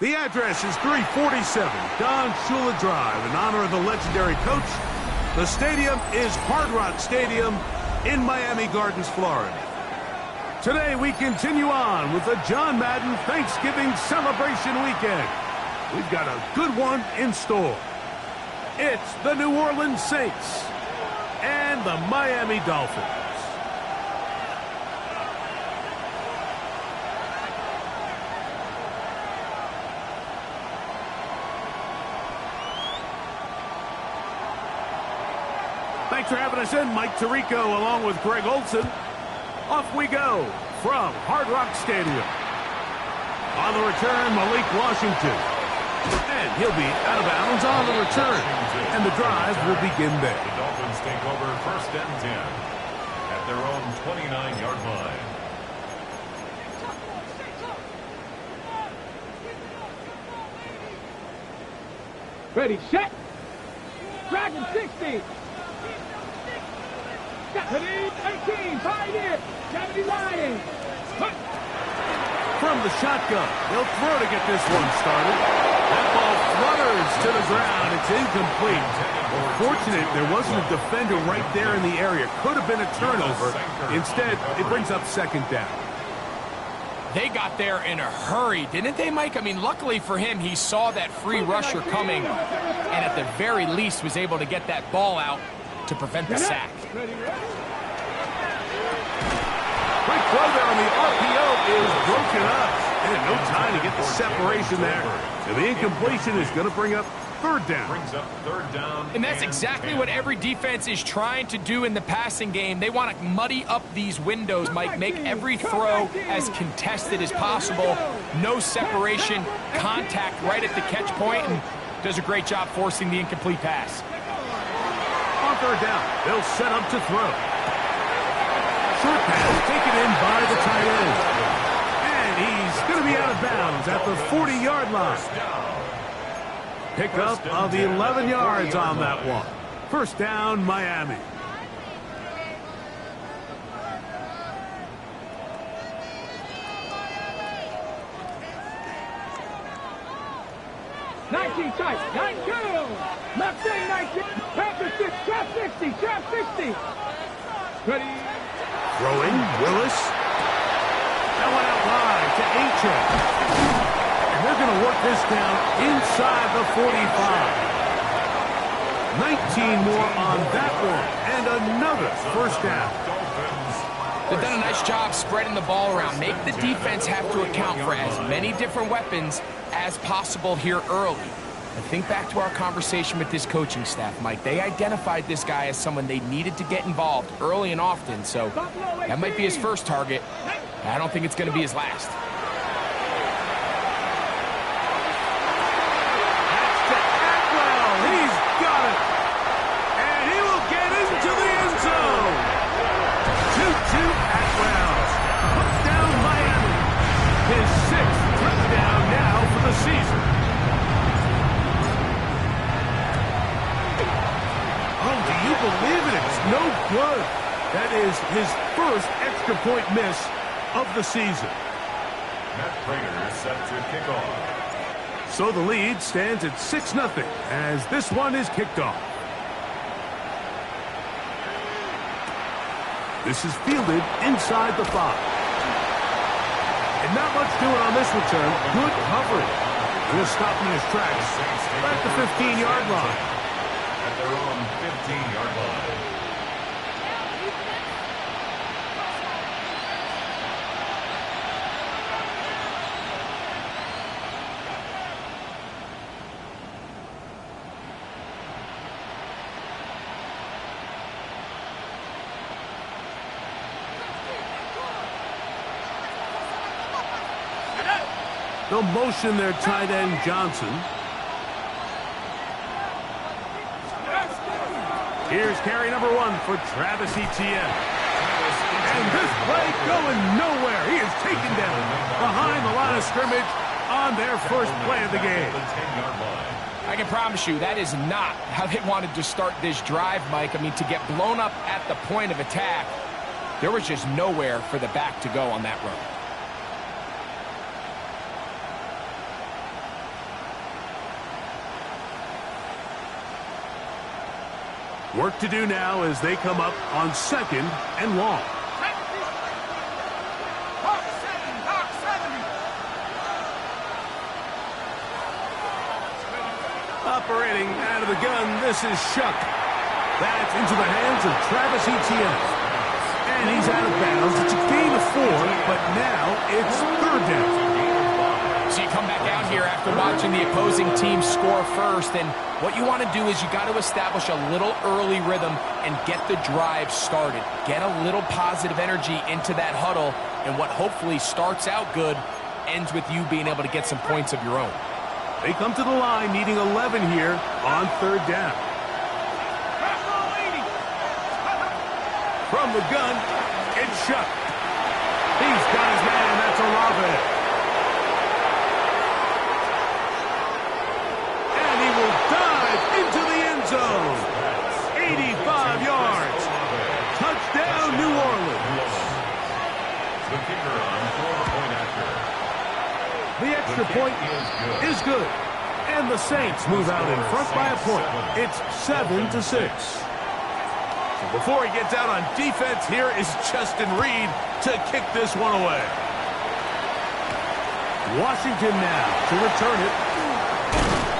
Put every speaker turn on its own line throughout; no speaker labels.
The address is 347 Don Shula Drive in honor of the legendary coach. The stadium is Hard Rock Stadium in Miami Gardens, Florida. Today we continue on with the John Madden Thanksgiving celebration weekend. We've got a good one in store. It's the New Orleans Saints and the Miami Dolphins. Thanks for having us in, Mike Tirico, along with Greg Olson. Off we go from Hard Rock Stadium. On the return, Malik Washington. And he'll be out of bounds on the return. And the drive will begin there.
The Dolphins take over 1st and 10 at their own 29-yard line.
Ready, set. Dragon 60. 18, Pioneer, 70 Lions.
From the shotgun, they'll throw to get this one started. That ball flutters to the ground. It's incomplete. Fortunate there wasn't a defender right there in the area. Could have been a turnover. Instead, it brings up 2nd down.
They got there in a hurry, didn't they, Mike? I mean, luckily for him, he saw that free rusher coming and at the very least was able to get that ball out to prevent the sack.
Quick throw there on the RPO is broken up. And no time to get the separation there. And the incompletion is going to bring up 3rd down.
Brings up 3rd down.
And that's exactly what every defense is trying to do in the passing game. They want to muddy up these windows, Mike. Make every throw as contested as possible. No separation, contact right at the catch point, and does a great job forcing the incomplete pass.
On 3rd down, they'll set up to throw. Short pass taken in by the tight end. And he's going to be out of bounds at the 40-yard line. Pickup of 11 yards on that one. 1st down, Miami.
Tight, 9-2. Left side, 19. Packers 6, trap 60, trap 60. Ready.
Throwing, Willis. That one out wide to H.A. And they're going to work this down inside the 45. 19 more on that one. And another 1st down.
They've done a nice job spreading the ball around. Make the defense have to account for as many different weapons as possible here early. And think back to our conversation with this coaching staff, Mike. They identified this guy as someone they needed to get involved early and often, so that might be his first target. I don't think it's going to be his last.
That's to Atwell. He's got it. And he will get into the end zone. 2-2 Atwell. Touchdown Miami. His 6th touchdown now for the season. Oh, do you believe it? It's no good. That is his 1st extra point miss of the season.
Matt Prater is set to kick off.
So the lead stands at 6-0 as this one is kicked off. This is fielded inside the 5. And not much doing on this return. Good coverage. He'll stop in his tracks at the 15-yard line.
At their own 15-yard line.
They'll motion their tight end Johnson. Here's carry number 1 for Travis Etienne. And this play going nowhere. He is taken down behind the line of scrimmage on their first play of the game.
I can promise you that is not how they wanted to start this drive, Mike. I mean, to get blown up at the point of attack, there was just nowhere for the back to go on that run.
Work to do now as they come up on 2nd and long. Operating out of the gun, this is Shuck. That's into the hands of Travis Etienne. And he's out of bounds. It's a gain of 4, but now it's 3rd down.
So you come back out here after watching the opposing team score first, and what you want to do is you got to establish a little early rhythm and get the drive started. Get a little positive energy into that huddle, and what hopefully starts out good ends with you being able to get some points of your own.
They come to the line needing 11 here on 3rd down. From the gun, it's Shuck. He's got his man, that's Olave. And he will dive into the end zone. 85 yards. Touchdown, New Orleans.
The kicker on 4-point after.
The extra point is good. And the Saints move out in front by a point. It's 7-6. So before he gets out on defense, here is Justin Reed to kick this one away. Washington now to return it.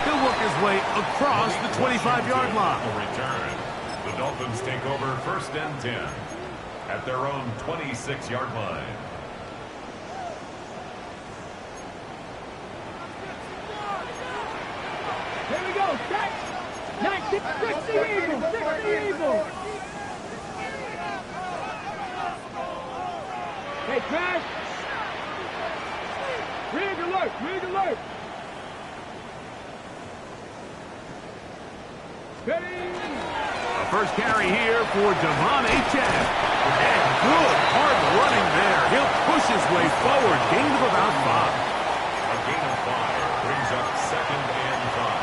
He'll work his way across the 25-yard line.
Return. The Dolphins take over 1st and 10 at their own 26-yard line.
Here we go. 60 Eagles. 60 Eagles. Hey, Trash. Rig alert. Rig alert. Ready.
A first carry here for Devon Achane. And good hard running there. He'll push his way forward. Gain of about 5.
A gain of 5 brings up 2nd and 5.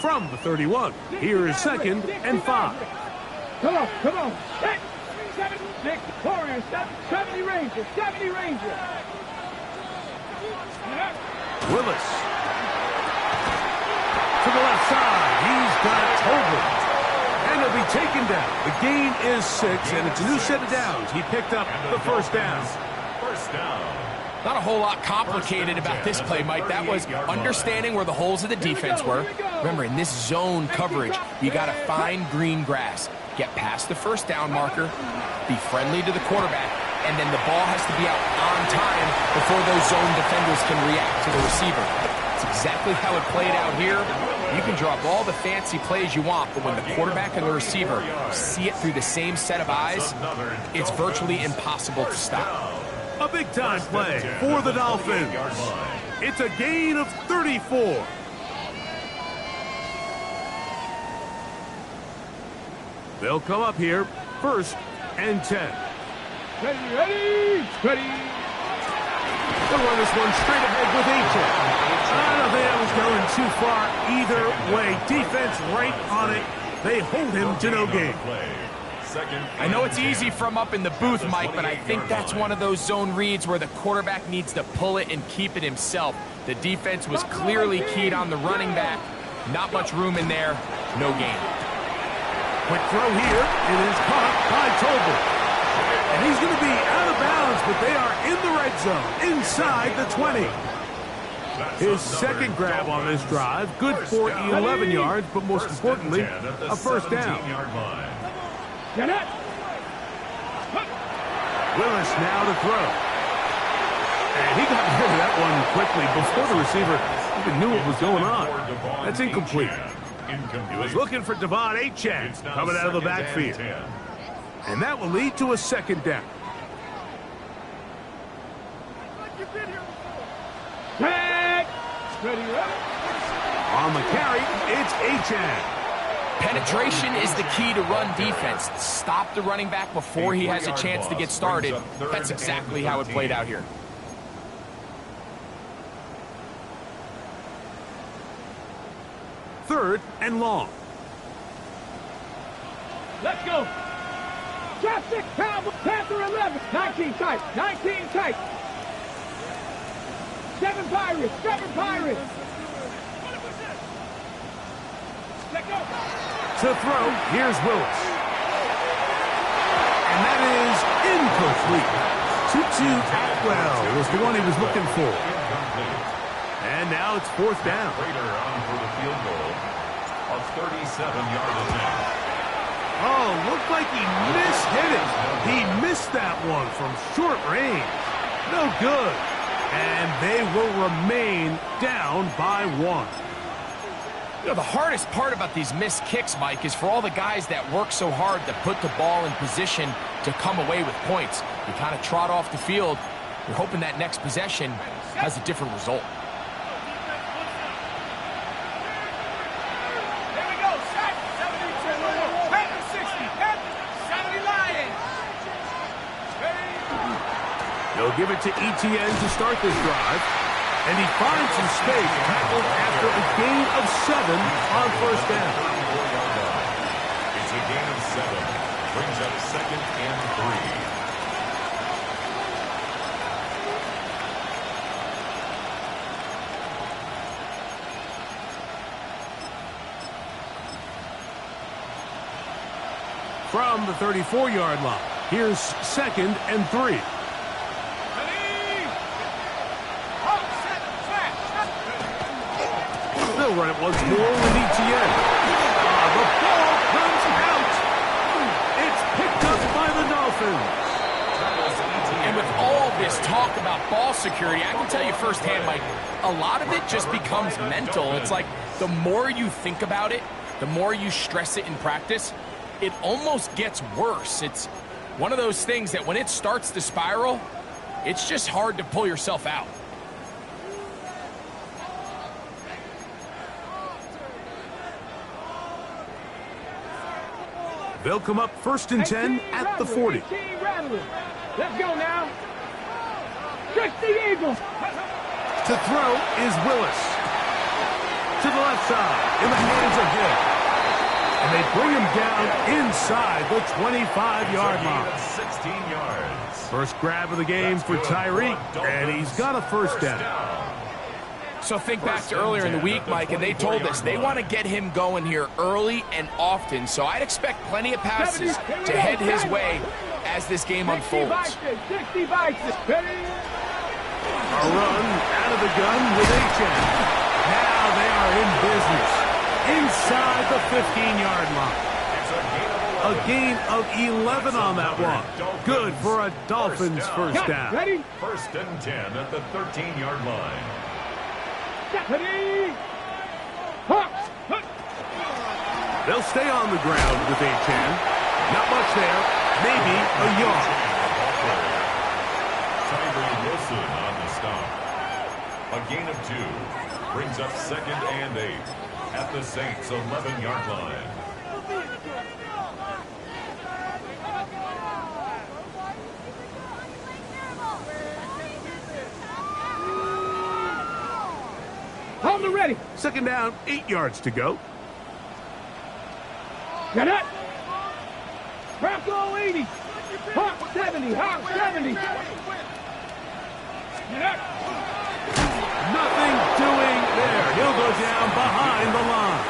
From the 31, here is 2nd and 5.
Come on, come on. 76 Warriors, 70 Rangers, 70 Rangers.
Willis. To the left side, he's got Tobin. And he'll be taken down. The gain is 6, and it's a new set of downs. He picked up the first down.
First down.
Not a whole lot complicated about this play, Mike. That was understanding where the holes of the defense were. Remember, in this zone coverage, you got to find green grass. Get past the first down marker, be friendly to the quarterback, and then the ball has to be out on time before those zone defenders can react to the receiver. It's exactly how it played out here. You can draw up all the fancy plays you want, but when the quarterback and the receiver see it through the same set of eyes, it's virtually impossible to stop.
A big-time play for the Dolphins. It's a gain of 34. They'll come up here, 1st and 10.
Ready.
They'll run this one straight ahead with Achane. I don't think that was going too far either way. Defense right on it. They hold him to no gain.
I know it's easy from up in the booth, Mike, but I think that's one of those zone reads where the quarterback needs to pull it and keep it himself. The defense was clearly keyed on the running back. Not much room in there. No gain.
Quick throw here. It is caught by Tobin. And he's going to be out of bounds, but they are in the red zone, inside the 20. His 2nd grab on this drive, good for 11 yards, but most importantly, a first down. Willis now to throw. And he got rid of that one quickly before the receiver even knew what was going on. That's incomplete. He was looking for Devon Achane coming out of the backfield. And that will lead to a 2nd down. On the carry, it's Achane.
Penetration is the key to run defense. Stop the running back before he has a chance to get started. That's exactly how it played out here.
Third and long.
Let's go. Drop 6, Cowboys, Panther 11. 19 tight, 19 tight. Seven Pirates. Seven Pirates. Let go.
To throw, here's Willis. And that is incomplete. Tutu Atwell was the one he was looking for. And now it's fourth down.
Prater on for the field goal. A 37-yard attempt.
Oh, looked like he mishit it. He missed that one from short range. No good. And they will remain down by one.
You know, the hardest part about these missed kicks, Mike, is for all the guys that work so hard to put the ball in position to come away with points. You kind of trot off the field. You're hoping that next possession has a different result.
There we go. 70, 70 Lions.
They'll give it to ETN to start this drive. And he finds some space, tackled after a gain of 7 on first down.
It's a gain of 7. Brings up 2nd and 3.
From the 34-yard line, here's 2nd and 3. They'll run it once more with ETN. The ball comes out. It's picked up by the Dolphins.
And with all this talk about ball security, I can tell you firsthand, Mike, a lot of it just becomes mental. It's like the more you think about it, the more you stress it in practice, it almost gets worse. It's one of those things that when it starts to spiral, it's just hard to pull yourself out.
They'll come up 1st and 10 at the 40.
Let's go now. Trick the Eagles.
To throw is Willis. To the left side, in the hands of Hill. And they bring him down inside the 25-yard line.
16 yards.
First grab of the game for Tyreek, and he's got a first down.
So think back to earlier in the week, Mike, and they told us they want to get him going here early and often. So I'd expect plenty of passes to head his way as this game unfolds.
60 Vikings.
A run out of the gun with Achan. Now they are in business inside the 15-yard line. A gain of 11 on that one. Good for a Dolphins first down.
Ready?
1st and 10 at the 13-yard line.
They'll stay on the ground with Achan. Not much there. Maybe a yard.
Tyree Wilson on the stop. A gain of 2. Brings up 2nd and 8 at the Saints' 11-yard line.
Hold it ready.
2nd down, 8 yards to go.
Get it. Bronco 80. Hawk 70. Hawk 70. Get it.
Nothing doing there. He'll go down behind the line.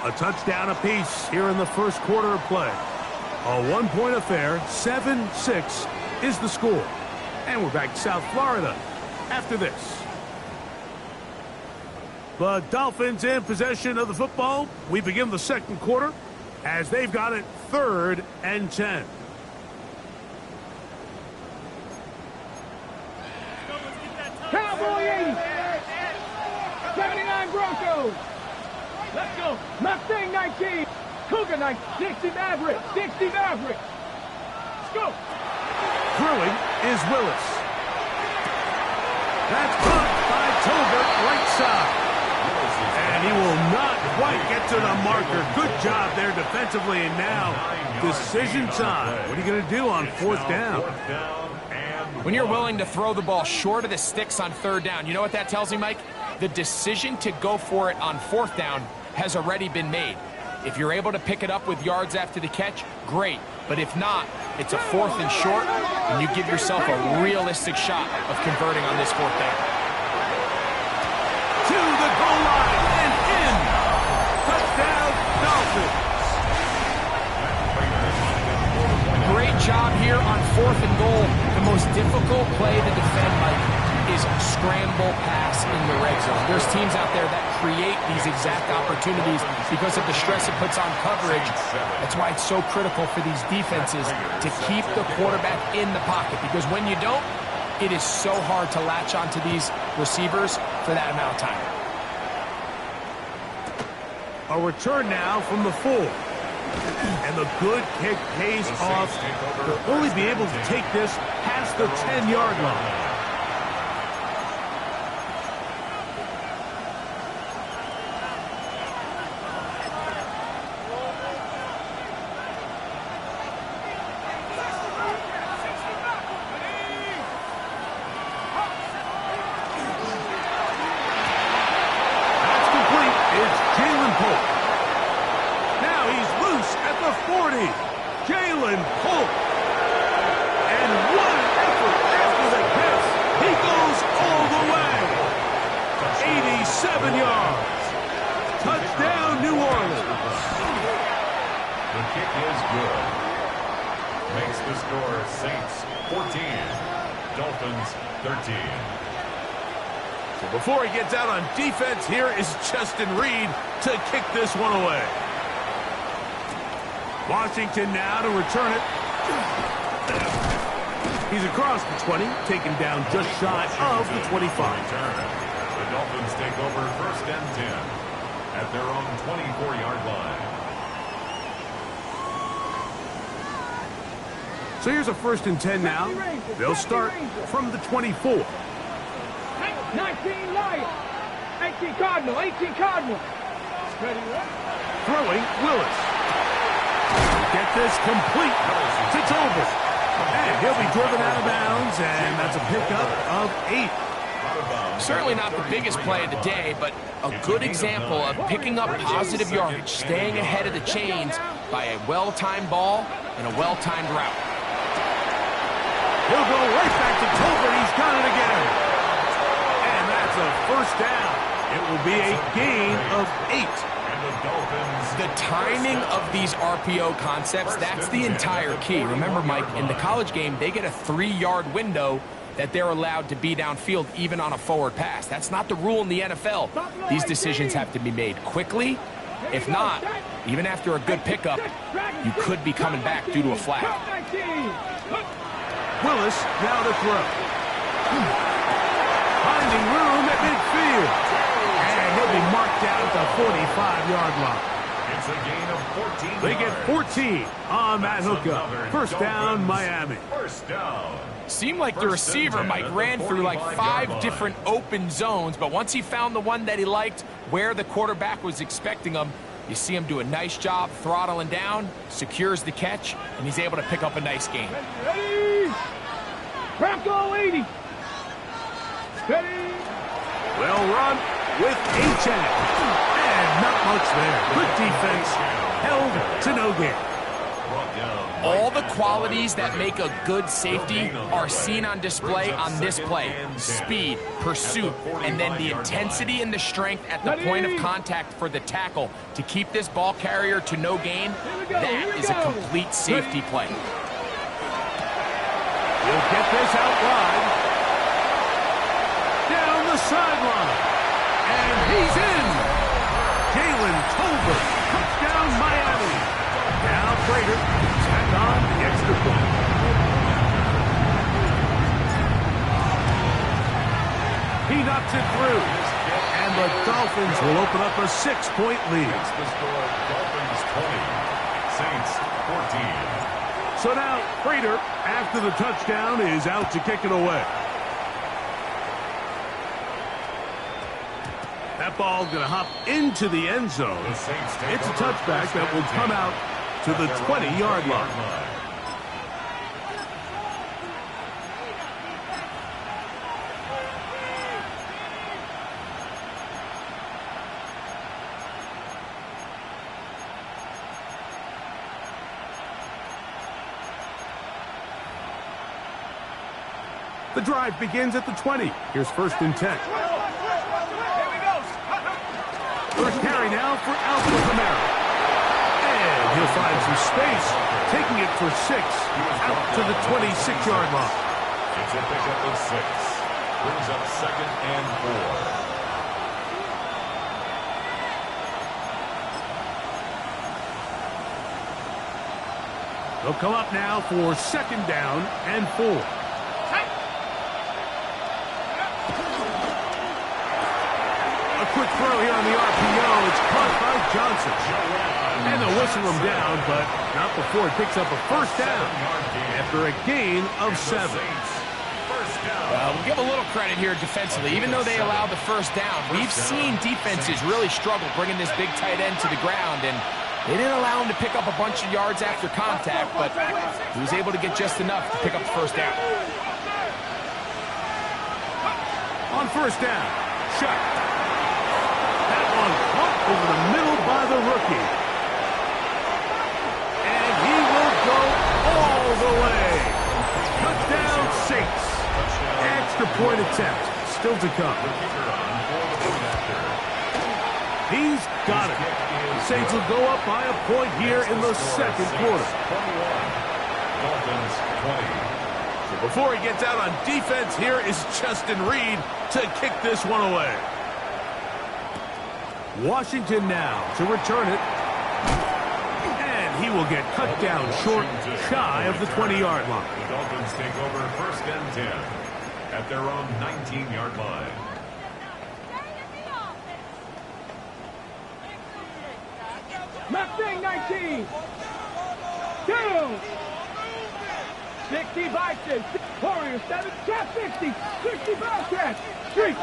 A touchdown apiece here in the first quarter of play. A one-point affair, 7-6 is the score. And we're back to South Florida after this. The Dolphins in possession of the football. We begin the second quarter as they've got it 3rd and 10.
Cowboy 80. 79 Broncos. Let's go. Mustang 19. Cougar 19. 60 Maverick. 60 Maverick. Let's go.
Throwing is Willis. That's caught by Tolbert right side. And he will not quite get to the marker. Good job there defensively. And now decision time. What are you going to do on 4th down?
When you're willing to throw the ball short of the sticks on 3rd down, you know what that tells me, Mike? The decision to go for it on 4th down has already been made. If you're able to pick it up with yards after the catch, great. But if not, it's a 4th and short, and you give yourself a realistic shot of converting on this 4th down.
To the goal line and in. Touchdown, Dolphins.
Great job here on 4th and goal. The most difficult play to defend, Mike, is scramble pass in the red zone. There's teams out there that create these exact opportunities because of the stress it puts on coverage. That's why it's so critical for these defenses to keep the quarterback in the pocket, because when you don't, it is so hard to latch onto these receivers for that amount of time.
A return now from the 4. And the good kick pays off. They'll only be able to take this past the 10-yard line. Jalen Polk. And what an effort after the catch. He goes all the way. 87 yards. Touchdown, New Orleans.
The kick is good. Makes the score Saints 14, Dolphins 13.
So before he gets out on defense, here is Justin Reed to kick this one away. Washington now to return it. He's across the 20, taken down just shy of the 25.
The Dolphins take over 1st and 10 at their own 24-yard line.
So here's a 1st and 10 now. They'll start from the 24.
19 Lions. 18 Cardinal. 18 Cardinal. Ready,
Throwing Willis. Get this complete to Tobin. And he'll be driven out of bounds, and that's a pickup of 8.
Certainly not the biggest play of the day, but a good example of picking up positive yardage, staying ahead of the chains by a well-timed ball and a well-timed route.
He'll go right back to Tobin. He's got it again. And that's a 1st down. It will be a gain of 8.
The timing of these RPO concepts, that's the entire key. Remember, Mike, in the college game, they get a 3-yard window that they're allowed to be downfield even on a forward pass. That's not the rule in the NFL. These decisions have to be made quickly. If not, even after a good pickup, you could be coming back due to a flag.
Willis now to throw. Finding room at midfield. And he'll be marked down at the 45-yard line.
It's a gain of 14
They
yards.
get 14 on that hookup. 1st down, Miami.
1st down.
Seemed like the receiver, Mike, ran through like 5 different open zones, but once he found the one that he liked, where the quarterback was expecting him, you see him do a nice job throttling down, secures the catch, and he's able to pick up a nice gain.
Ready. Bronco 80. Steady.
Well run with H.A. And not much there. Good defense. Held to no gain.
All the qualities that make a good safety are seen on display on this play. Speed, pursuit, and then the intensity and the strength at the point of contact for the tackle to keep this ball carrier to no gain. That is a complete safety play.
He'll get this out wide. Down the sideline. And he's in. Jalen Tolbert. Touchdown, Miami. Now Prater back on the extra point. He knocks it through. And the Dolphins will open up a 6-point lead.
It's the score, Dolphins 20, Saints 14.
So now Prater, after the touchdown, is out to kick it away. That ball going to hop into the end zone. It's a touchback that will come out to the 20-yard line. The drive begins at the 20. Here's 1st and 10. First carry now for Alpha Kamara. And he'll find some space, taking it for 6 out to the 26-yard line.
It's a pickup of 6. Brings up 2nd and 4.
They'll come up now for 2nd down and 4. A quick throw here on the RPO. It's caught by Johnson. And they'll whistle him down, but not before it picks up a 1st down after a gain of 7.
We'll give a little credit here defensively. Even though they allowed the 1st down, we've seen defenses really struggle bringing this big tight end to the ground, and they didn't allow him to pick up a bunch of yards after contact, but he was able to get just enough to pick up the 1st down.
On 1st down, shot. That one caught over the middle by the rookie. And he will go all the way. Touchdown Saints. Extra point attempt still to come. He's got it. The Saints will go up by a point here in the 2nd quarter.
Dolphins 20.
So before he gets out on defense, here is Justin Reed to kick this one away. Washington now to return it. And he will get cut down short, shy of the 20-yard line.
The Dolphins take over 1st and 10 at their own 19-yard line.
Mustang 19. Down. 60 Bison. Warriors 7. Cap 60. 60 Bobcats. 3.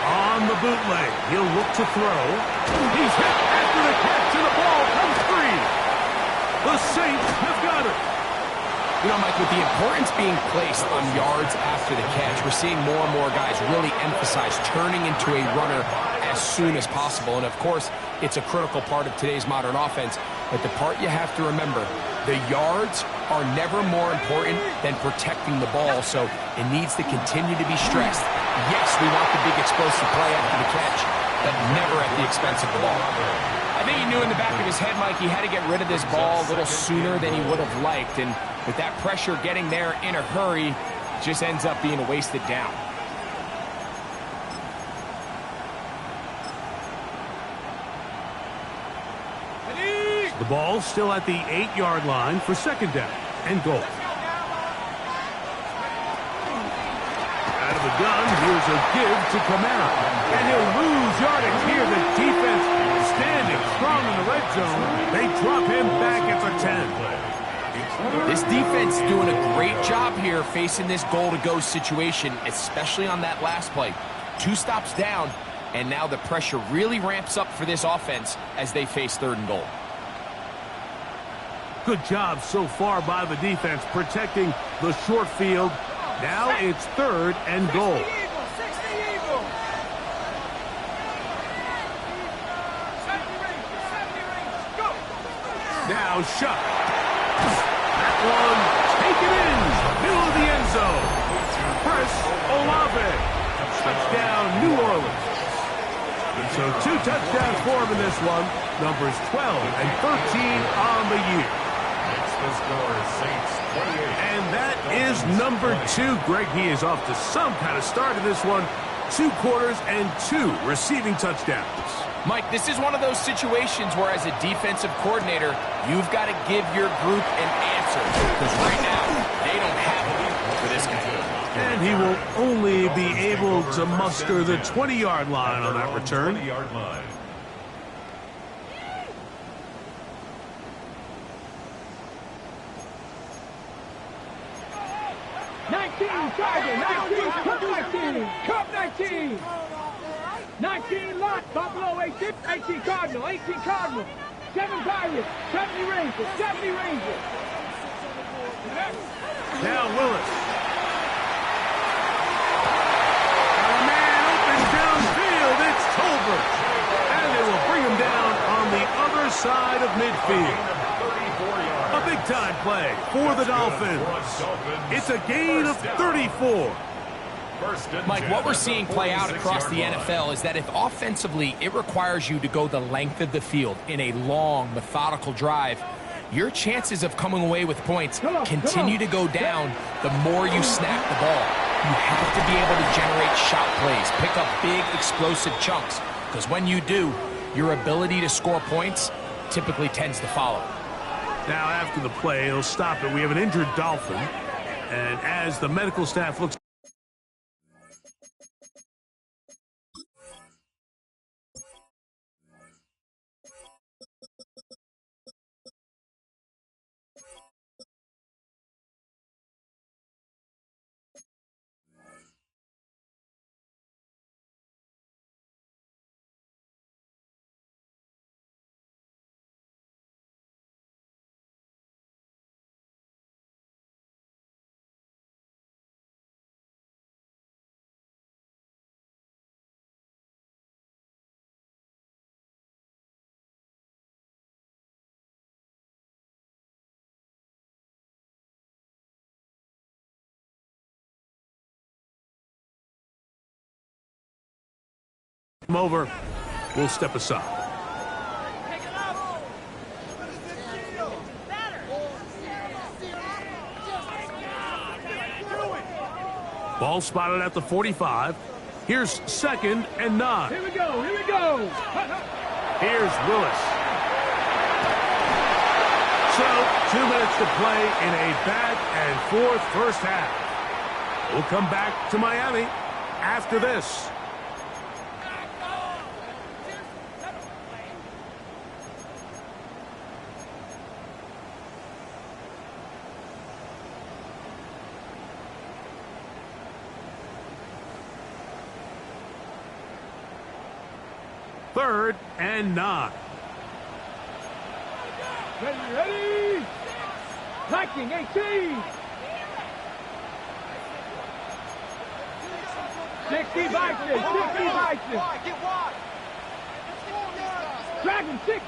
On the bootleg, he'll look to throw. He's hit after the catch, and the ball comes free. The Saints have got it.
You know, Mike, with the importance being placed on yards after the catch, we're seeing more and more guys really emphasize turning into a runner as soon as possible. And, of course, it's a critical part of today's modern offense. But the part you have to remember, the yards are never more important than protecting the ball, so it needs to continue to be stressed. Yes, we want the big explosive play after the catch, but never at the expense of the ball. I think he knew in the back of his head, Mike, he had to get rid of this ball a little sooner than he would have liked, and with that pressure getting there in a hurry, it just ends up being a wasted down.
The ball still at the 8-yard line for 2nd down and goal. Out of the gun, here's a give to Kamara. And he'll lose yardage here. The defense standing strong in the red zone. They drop him back at the 10.
This defense doing a great job here facing this goal-to-go situation, especially on that last play. 2 stops down, and now the pressure really ramps up for this offense as they face 3rd and goal.
Good job so far by the defense protecting the short field. Now it's 3rd and goal. Now shot. That one taken in. Middle of the end zone. Chris Olave. Touchdown, New Orleans. So 2 touchdowns for him in this one. Numbers 12 and 13 on the year.
The score, Saints 28.
And that is number 2. Greg, he is off to some kind of start in this one. 2 quarters and 2 receiving touchdowns.
Mike, this is one of those situations where as a defensive coordinator, you've got to give your group an answer. Because right now, they don't have it for this guy.
And he will only be able to muster the 20-yard line on that return.
20-yard line.
Cup 19. 19 Lot, Buffalo 18, 18 Cardinal, 18 Cardinal, 7 Pirates, 70 Rangers, 70 Rangers.
Now Willis. A man open downfield, it's Tolbert. And they will bring him down on the midfield. A big-time play for the Dolphins. It's a gain of 34.
Mike, what we're seeing play out across the NFL is that if offensively it requires you to go the length of the field in a long, methodical drive, your chances of coming away with points continue to go down the more you snap the ball. You have to be able to generate shot plays, pick up big, explosive chunks, because when you do, your ability to score points typically tends to follow.
Now, after the play, he'll stop it. We have an injured Dolphin, and as the medical staff looks... over, we'll step aside. Ball spotted at the 45. Here's 2nd and 9.
Here we go, here we go.
Here's Willis. So, 2 minutes to play in a back-and-forth first half. We'll come back to Miami after this. Third and 9.
Ready. Liking 18. 60 Bison. 60 Bison. Dragon 6.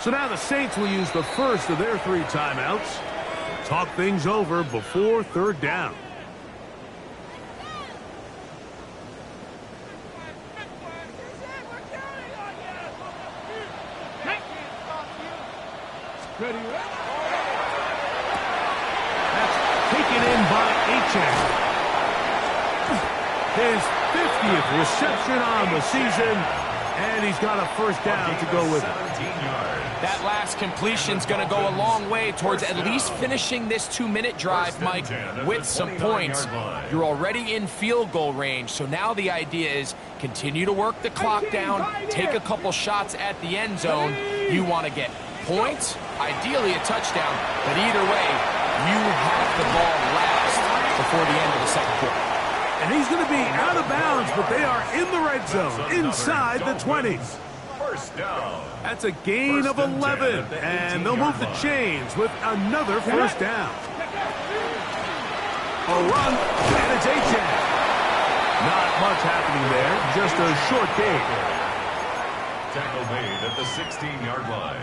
So now the Saints will use the first of their 3 timeouts. Talk things over before 3rd down.
Ready.
That's taken in by H.N. His 50th reception on the season, and he's got a first down to go with it.
That last completion's going to go a long way towards at least finishing this 2-minute drive, Mike, with some points. You're already in field goal range, so now the idea is continue to work the clock down, take a couple shots at the end zone. You want to get points, ideally a touchdown, but either way, you have the ball last before the end of the second quarter.
And he's going to be out of bounds, but they are in the red zone, inside the 20s.
First down.
That's a gain of 11, and they'll move the chains with another first down. A run, and it's H.N. Not much happening there, just a short gain.
Tackle made at the 16-yard line.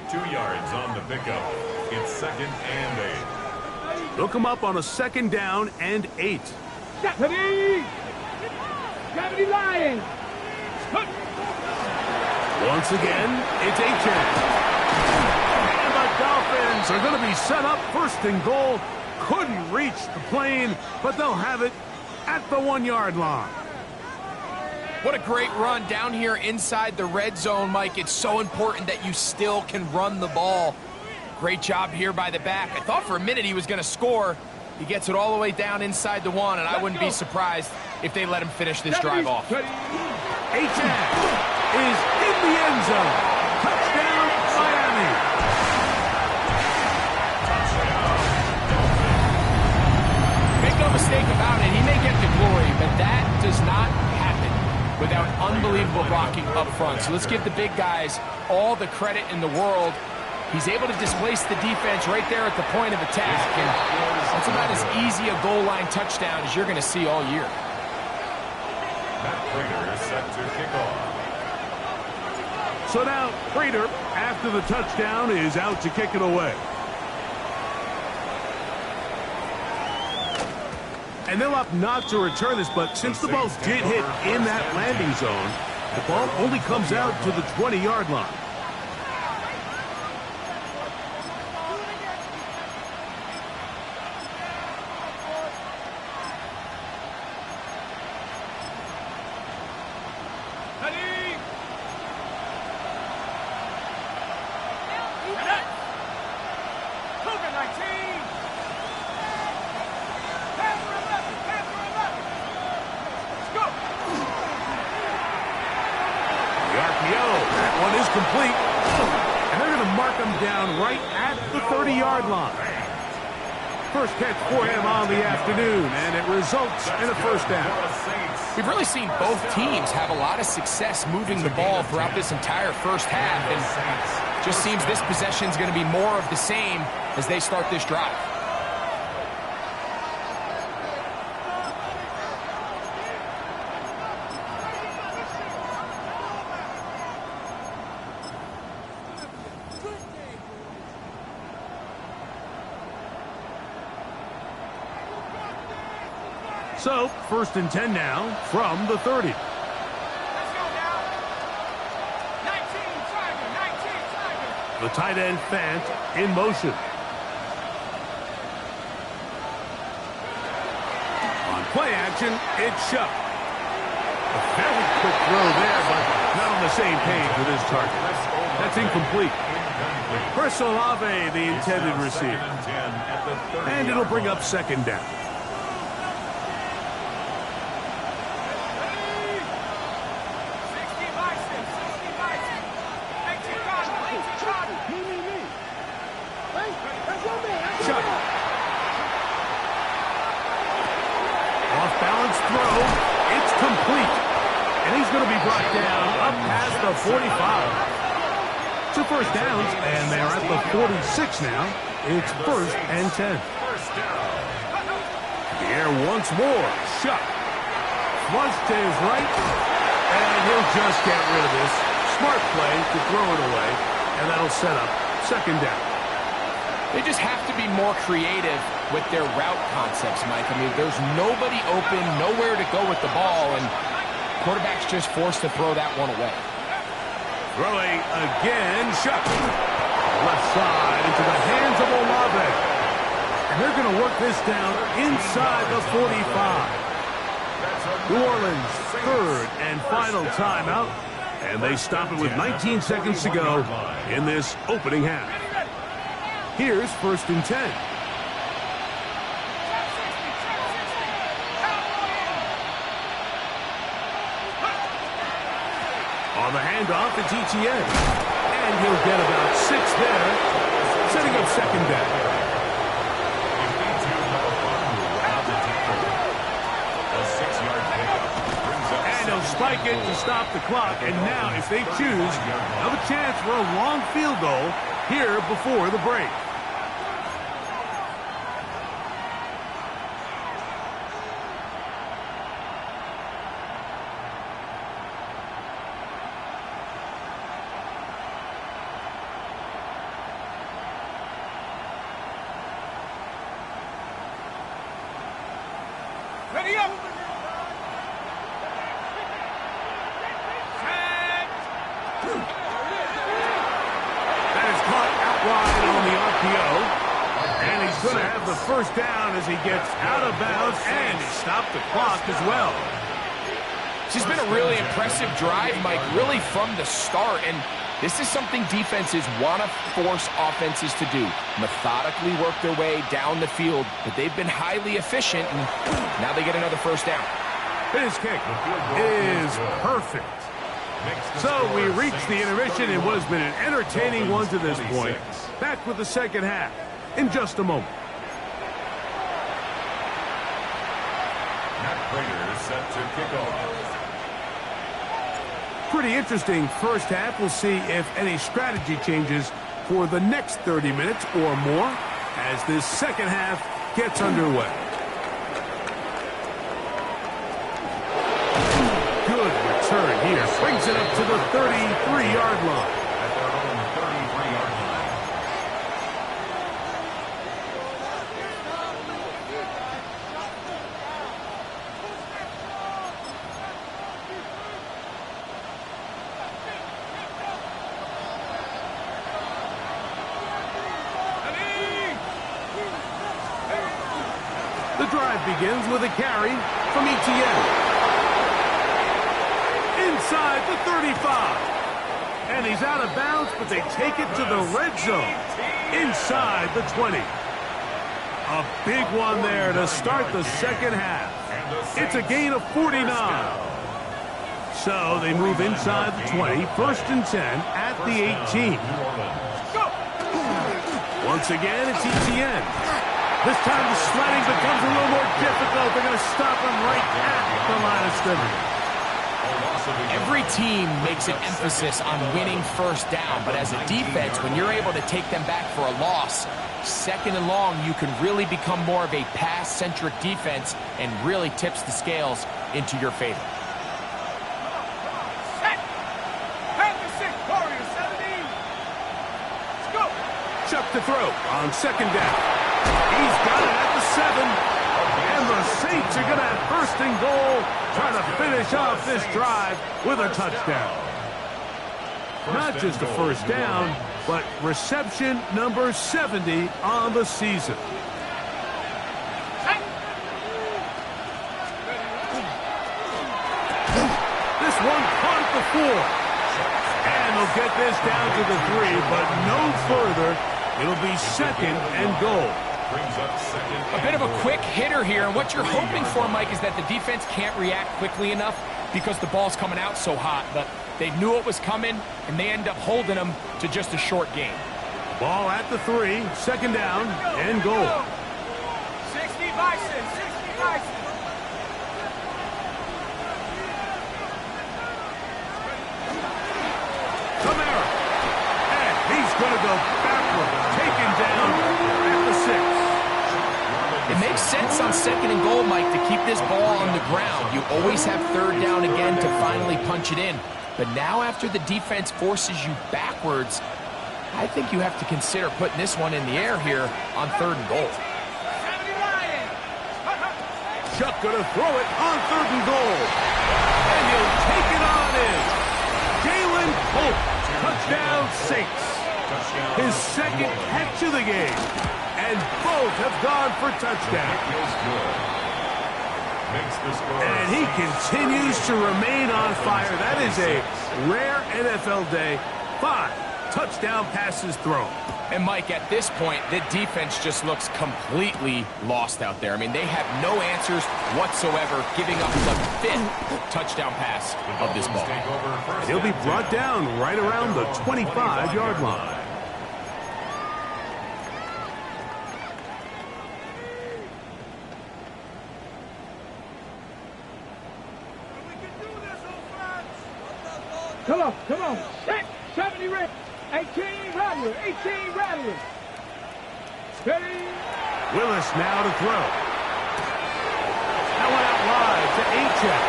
2 yards on the pickup. It's 2nd and 8.
They'll come up on a 2nd down and 8.
Deputy Lions.
Once again, it's H.N. And the Dolphins are going to be set up 1st and goal. Couldn't reach the plane, but they'll have it at the 1-yard line.
What a great run down here inside the red zone, Mike. It's so important that you still can run the ball. Great job here by the back. I thought for a minute he was going to score. He gets it all the way down inside the 1, and I wouldn't be surprised if they let him finish this drive off.
H.N. is in the end zone. Touchdown, Miami.
Make no mistake about it, he may get the glory, but that does not happen without unbelievable blocking up front. So let's give the big guys all the credit in the world. He's able to displace the defense right there at the point of attack, and that's about as easy a goal line touchdown as you're going to see all year.
Matt Prater is set to kick off.
So now Prater, after the touchdown, is out to kick it away. And they'll opt not to return this, but since the ball did hit in that landing zone, the ball only comes out to the 20-yard line. Complete, and they're going to mark him down right at the 30-yard line. First catch for him on the afternoon, and it results in a first down.
We've really seen both teams have a lot of success moving the ball throughout this entire first half, and just seems this possession is going to be more of the same as they start this drive.
So, first and 10 now from the 30.
Let's go now. 19, Tiger.
The tight end Fant in motion. On play action, it's Shuck. A very quick throw there, but not on the same page with his target. That's incomplete. Chris Olave, the intended receiver. And it'll bring up second down. Off-balance throw. It's complete. And he's going to be brought down up past the 45. 2 first downs, and they're at the 46 now. It's first and 10. The air once more. Shuck. Flush to his right. And he'll just get rid of this. Smart play to throw it away. And that'll set up second down.
They just have to be more creative with their route concepts, Mike. I mean, there's nobody open, nowhere to go with the ball, and quarterback's just forced to throw that one away.
Throwing again, Shuck. Left side into the hands of Olave. And they're going to work this down inside the 45. New Orleans, third and final timeout. And they stop it with 19 seconds to go in this opening half. Here's first and 10. On the handoff, it's ETN. And he'll get about 6 there, setting up second down. And he'll spike it to stop the clock. And now, if they choose, have a chance for a long field goal here before the break.
Ready up!
That is caught out wide on the RPO. And he's going to have the first down as he gets out of bounds and stop the clock as well.
This has been a really impressive drive, Mike, really from the start. And this is something defenses want to force offenses to do. Methodically work their way down the field, but they've been highly efficient, and now they get another first down.
His kick is perfect. So we reached the intermission. It has been an entertaining one to this point. Back with the second half in just a moment.
Matt Prater is set to kick off.
Pretty interesting first half. We'll see if any strategy changes for the next 30 minutes or more as this second half gets underway. Good return here Brings it up to the 33-yard line.
At their own 33-yard line.
The drive begins with a carry from Etienne. Inside the 35. And he's out of bounds, but they take it to the red zone. Inside the 20. A big one there to start the second half. It's a gain of 49. So they move inside the 20, first and 10 at the 18. Once again, it's Etienne. This time the sledding becomes a little more difficult. They're going to stop him right at the line of scrimmage.
Every team makes an emphasis on winning first down, but as a defense, when you're able to take them back for a loss, second and long, you can really become more of a pass-centric defense and really tips the scales into your favor.
Chuck to throw on second down. He's got it at the 7. And the Saints are going to have first and goal, trying to finish off this drive with a touchdown. Not just a first down, but reception number 70 on the season. This one caught at the 4. And they'll get this down to the 3, but no further. It'll be second and goal.
A bit of a quick hitter here, and what you're hoping for, Mike, is that the defense can't react quickly enough because the ball's coming out so hot. But they knew it was coming, and they end up holding them to just a short game.
Ball at the 3, second down, and goal.
60 Bison, 60 Bison.
Kamara. And he's going to go backwards, taken down at the 6.
It makes sense on second and goal, Mike, to keep this ball on the ground. You always have third down again to finally punch it in. But now after the defense forces you backwards, I think you have to consider putting this one in the air here on third and goal.
Chuck going to throw it on third and goal. And he'll take it on in. Jalen Holt, touchdown Saints. His second catch of the game. And both have gone for touchdowns. And he continues to remain on fire. That is a rare NFL day. 5 touchdown passes thrown.
And, Mike, at this point, the defense just looks completely lost out there. I mean, they have no answers whatsoever, giving up the 5th touchdown pass of this ball.
He'll be brought down right around the 25-yard line.
Come on. 70 red. 18 Rattler. 18 Rattler. Ready.
Willis now to throw. That one out wide to Achek.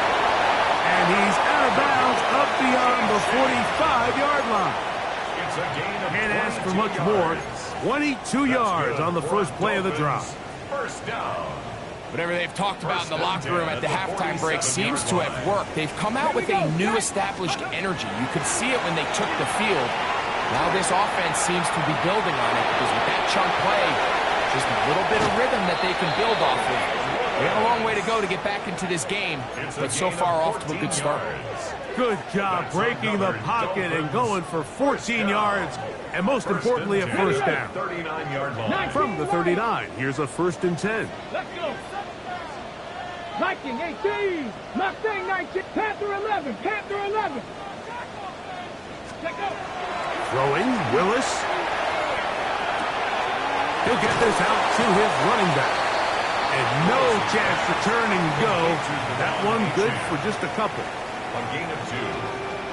And he's out of bounds up beyond the 45-yard line. Can't ask for much more. 22 yards on the first play of the drive.
First down.
Whatever they've talked about in the locker room at the halftime break seems to have worked. They've come out with a new established energy. You could see it when they took the field. Now this offense seems to be building on it because with that chunk play, just a little bit of rhythm that they can build off of. They have a long way to go to get back into this game, but so far off to a good start.
Good job breaking the pocket and going for 14 yards, and most importantly, a first down. From the 39, here's a first and 10.
Let's go. Viking 18. Mustang 19. Panther 11. Panther 11. Check out.
Throwing, Willis. He'll get this out to his running back. And no chance to turn and go. That one good for just a couple.
A gain of 2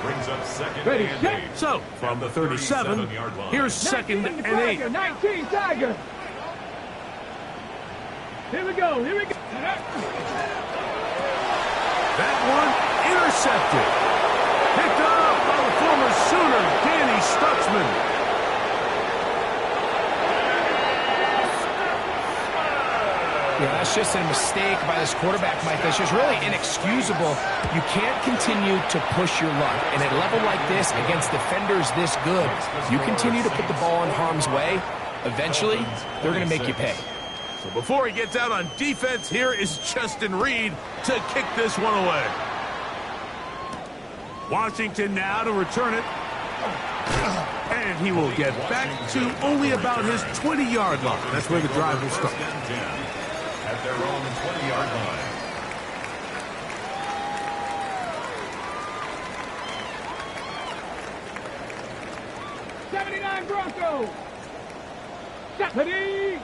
brings up second
Ready,
and
set.
8.
So, from the 37, here's second and 8.
19 Tiger. Here we go.
That one intercepted. Picked up by the former Sooner, Danny Stutzman.
Yeah, that's just a mistake by this quarterback, Mike. That's just really inexcusable. You can't continue to push your luck. And at a level like this, against defenders this good, you continue to put the ball in harm's way, eventually, they're going to make you pay.
So before he gets out on defense, here is Justin Reed to kick this one away. Washington now to return it. And he will get back to only about his 20-yard line. That's where the drive will start.
At their own 20-yard line.
'79 Broncos. Stephanie.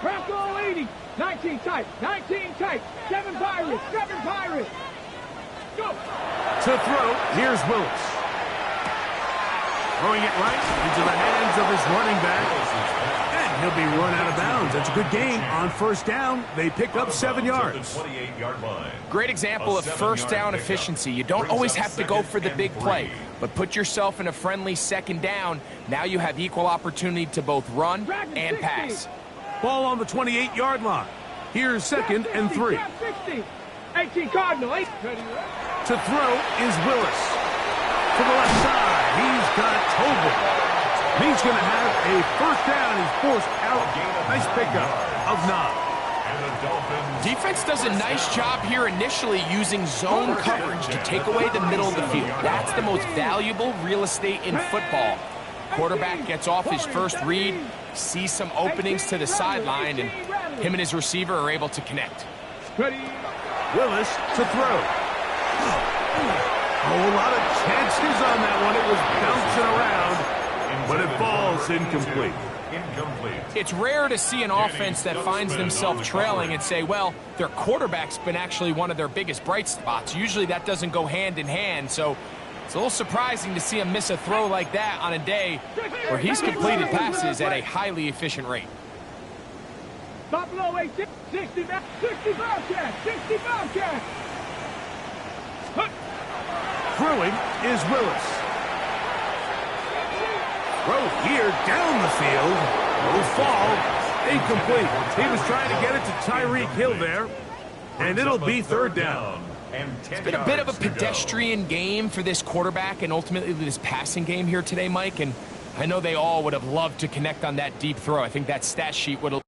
Bronco 80. 19 tight. 19 tight. 7 Pirates. 7 Pirates. Go.
To throw, here's Willis. Throwing it right into the hands of his running back. And he'll be run out of bounds. That's a good gain on first down. They pick up 7 yards.
Great example of first down efficiency. You don't always have to go for the big play, but put yourself in a friendly second down. Now you have equal opportunity to both run and pass.
Ball on the 28-yard line. Here's second and 3.
18 Cardinal.
To throw is Willis. To the left side, he's got Tobin. He's going to have a first down. He's forced out. Nice pickup of 9.
Defense does a nice job here initially using zone coverage to take away the middle of the field. That's the most valuable real estate in football. Quarterback gets off his first read, sees some openings to the sideline, and him and his receiver are able to connect.
Willis to throw. A whole lot of chances on that one. It was bouncing around, but it falls incomplete.
It's rare to see an offense that finds themselves trailing and say, well, their quarterback's been actually one of their biggest bright spots. Usually that doesn't go hand in hand, so it's a little surprising to see him miss a throw like that on a day where he's completed passes at a highly efficient rate.
Buffalo 60, 60 Bobcats, 60 Bobcats.
Throwing is Willis. Throw here down the field. No fall. Incomplete. He was trying to get it to Tyreek Hill there. And it'll be third down.
It's been a bit of a pedestrian game for this quarterback and ultimately this passing game here today, Mike. And I know they all would have loved to connect on that deep throw. I think that stat sheet would have.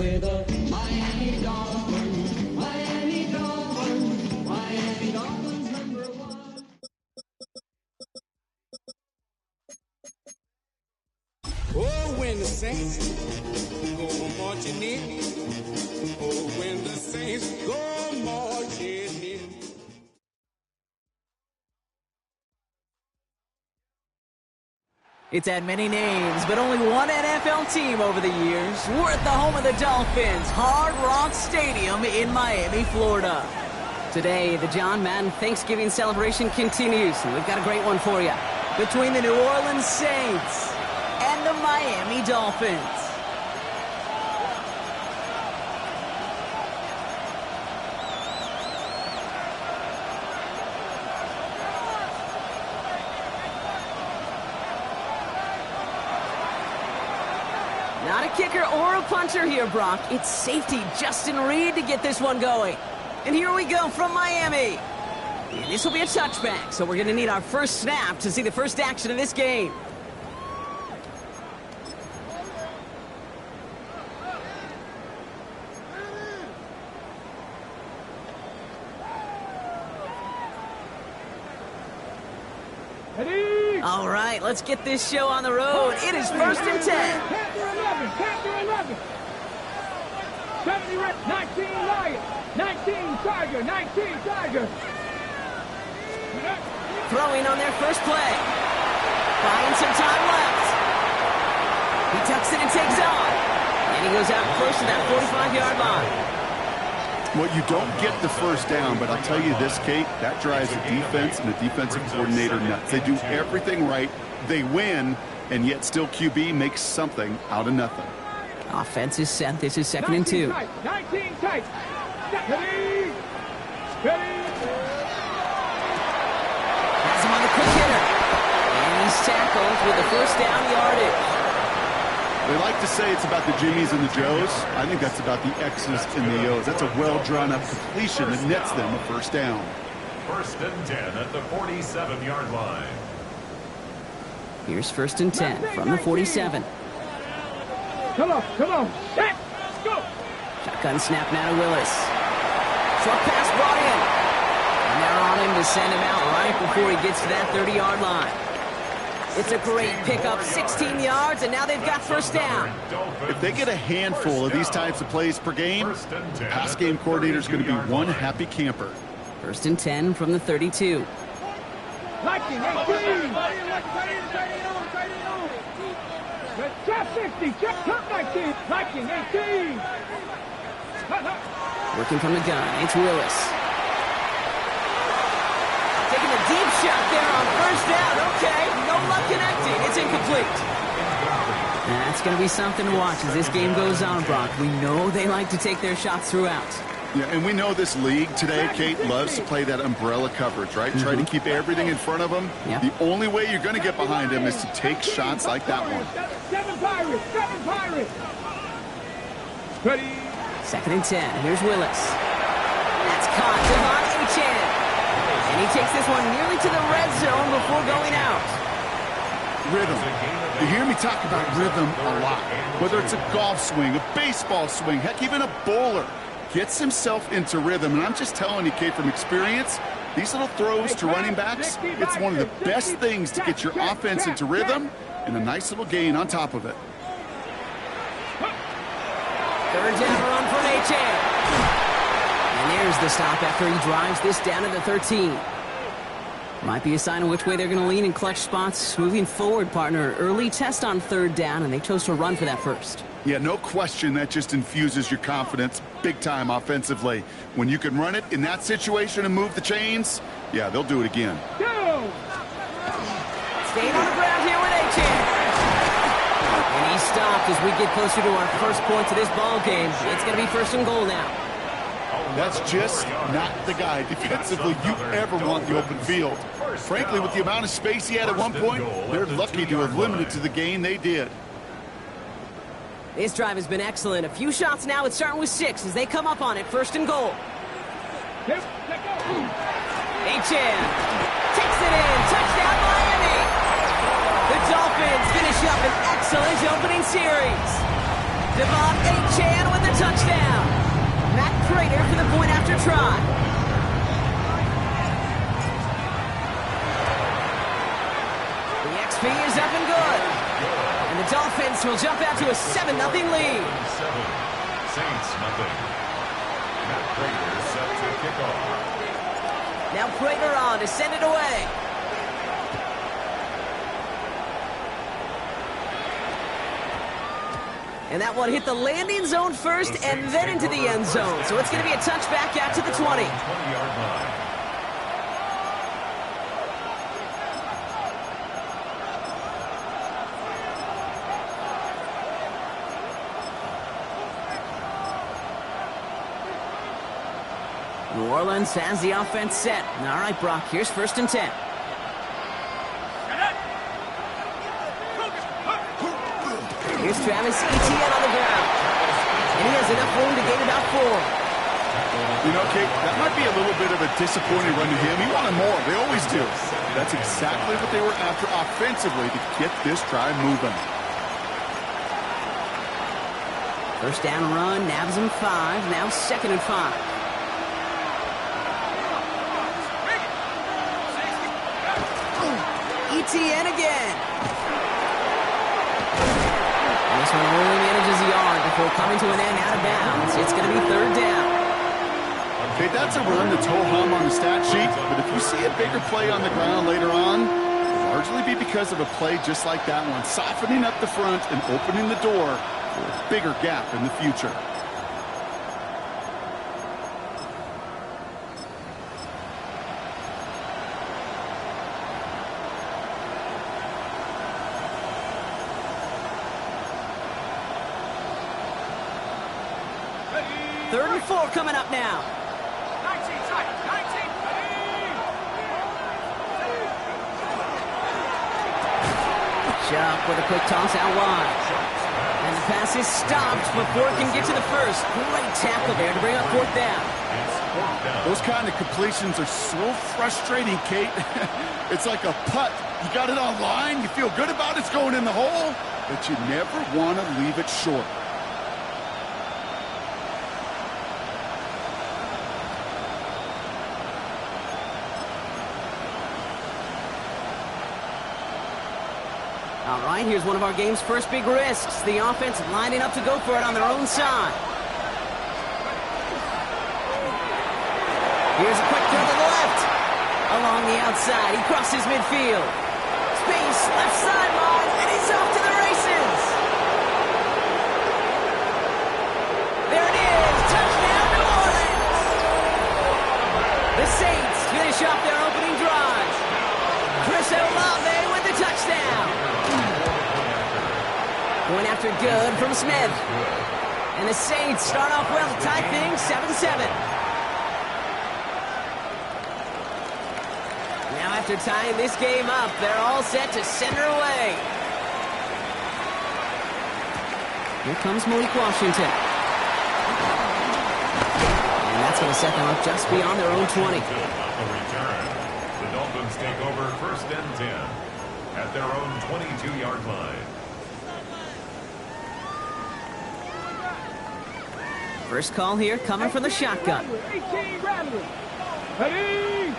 We're the Miami Dolphins, Miami Dolphins, Miami Dolphins #1.
Oh, when the Saints go marching in. Oh, when the Saints go marching in.
It's had many names, but only one NFL team over the years. We're at the home of the Dolphins, Hard Rock Stadium in Miami, Florida. Today, the John Madden Thanksgiving celebration continues, and we've got a great one for you. Between the New Orleans Saints and the Miami Dolphins. Not a kicker or a puncher here, Brock. It's safety Justin Reed to get this one going. And here we go from Miami. And this will be a touchback, so we're going to need our first snap to see the first action of this game.
Ready?
All right, let's get this show on the road. It is 1st and 10.
Captain 11, Captain 11. 70 reps, 19 Lions, 19 Tiger, 19 Tiger.
Throwing on their first play. Buying some time left. He tucks it and takes off. And he goes out close to that 45-yard line.
Well, you don't get the first down, but I'll tell you this, Kate, that drives the defense and the defensive coordinator nuts. They do everything right, they win, and yet still QB makes something out of nothing.
Offense is set. This is 2nd and 2.
19 tight. Ready? Ready?
Has him on the quick hitter. And he's tackled with the first down yardage.
They like to say it's about the Jimmies and the Joes. I think that's about the X's and the O's. That's a well-drawn-up completion that nets them a first down.
1st and 10 at the 47-yard line.
Here's 1st and 10 from the 47.
Come on. Set. Let's go.
Shotgun snap now to Willis. Short pass brought in. And they're on him to send him out right before he gets to that 30-yard line. It's a great pickup, 16 yards, and now they've got first down.
If they get a handful of these types of plays per game, the pass game coordinator is going to be one happy camper.
1st and 10 from the 32.
Liking 18. Trap 60. Trap 19. Liking 18.
Working from the gun, it's Willis. Taking a deep shot there on first down. Okay, no luck connecting. It's incomplete. That's going to be something to watch as this game goes on, Brock. We know they like to take their shots throughout.
Yeah, and we know this league today, Kate, loves to play that umbrella coverage, right? Try to keep everything in front of them.
Yep.
The only way you're going to get behind them is to take shots like that one.
7 Pirates. 7 Pirates. Ready?
2nd and 10. Here's Willis. That's caught. Devon Achane. And he takes this one nearly to the red zone before going out.
Rhythm. You hear me talk about rhythm a lot. Whether it's a golf swing, a baseball swing, heck, even a bowler gets himself into rhythm. And I'm just telling you, Kate, from experience, these little throws to running backs, it's one of the best things to get your offense into rhythm and a nice little gain on top of it.
3rd down run from Achane. And there's the stop after he drives this down to the 13. Might be a sign of which way they're going to lean in clutch spots. Moving forward, partner. Early test on 3rd down, and they chose to run for that first.
Yeah, no question that just infuses your confidence big time offensively. When you can run it in that situation and move the chains, yeah, they'll do it again.
Go.
Staying on the ground here with Achane. And he's stopped as we get closer to our first point of this ball game. It's going to be 1st and goal now.
That's just not the guy defensively you ever want the open field. Frankly, with the amount of space he had at one point, they're lucky to have limited to the gain they did.
This drive has been excellent. A few shots now. It's starting with 6 as they come up on it. 1st and goal. Achane takes it in. Touchdown, Miami. The Dolphins finish up an excellent opening series. Devon A-Chan with the touchdown. Matt Prater for the point after try. The XP is up and good. And the Dolphins will jump out to a 7-0 lead.
7, Saints nothing. Matt Prater set to kick off.
Now Prater on to send it away. And that one hit the landing zone first and then into the end zone. So it's going to be a touchback out to the 20.
20-yard line.
New Orleans has the offense set. All right, Brock, here's 1st and 10. Here's Travis Etienne on the ground. And he has enough room to gain about 4.
You know, Kate, that might be a little bit of a disappointing run to him. He wanted more. They always do. That's exactly what they were after offensively to get this drive moving.
First down run, nabs him 5. Now 2nd and 5. Etienne again. And this one only manages a yard before coming to an end out of bounds. It's going to be 3rd down.
Okay, that's a run that's ho-hum on the stat sheet, but if you see a bigger play on the ground later on, it'll largely be because of a play just like that one, softening up the front and opening the door for a bigger gap in the future.
Third and 4 coming up now.
19,
Chuck with a quick toss out wide. And the pass is stopped before it can get to the first. Great tackle there to bring up 4th down.
Those kind of completions are so frustrating, Kate. It's like a putt. You got it on line, you feel good about it's going in the hole, but you never want to leave it short.
All right, here's one of our game's first big risks. The offense lining up to go for it on their own side. Here's a quick throw to the left. Along the outside, he crosses midfield. Space, left sideline, and he's off to the races. There it is, touchdown New Orleans. The Saints finish off their opening drive. Chris Olave with the touchdown. Going after good from Smith. And the Saints start off well to tie things 7-7. Now after tying this game up, they're all set to send her away. Here comes Malik Washington. And that's going to set them up just beyond their own 20.
The Dolphins take over 1st and 10 at their own 22-yard line.
First call here coming from the shotgun.
18, Rattler. Ready?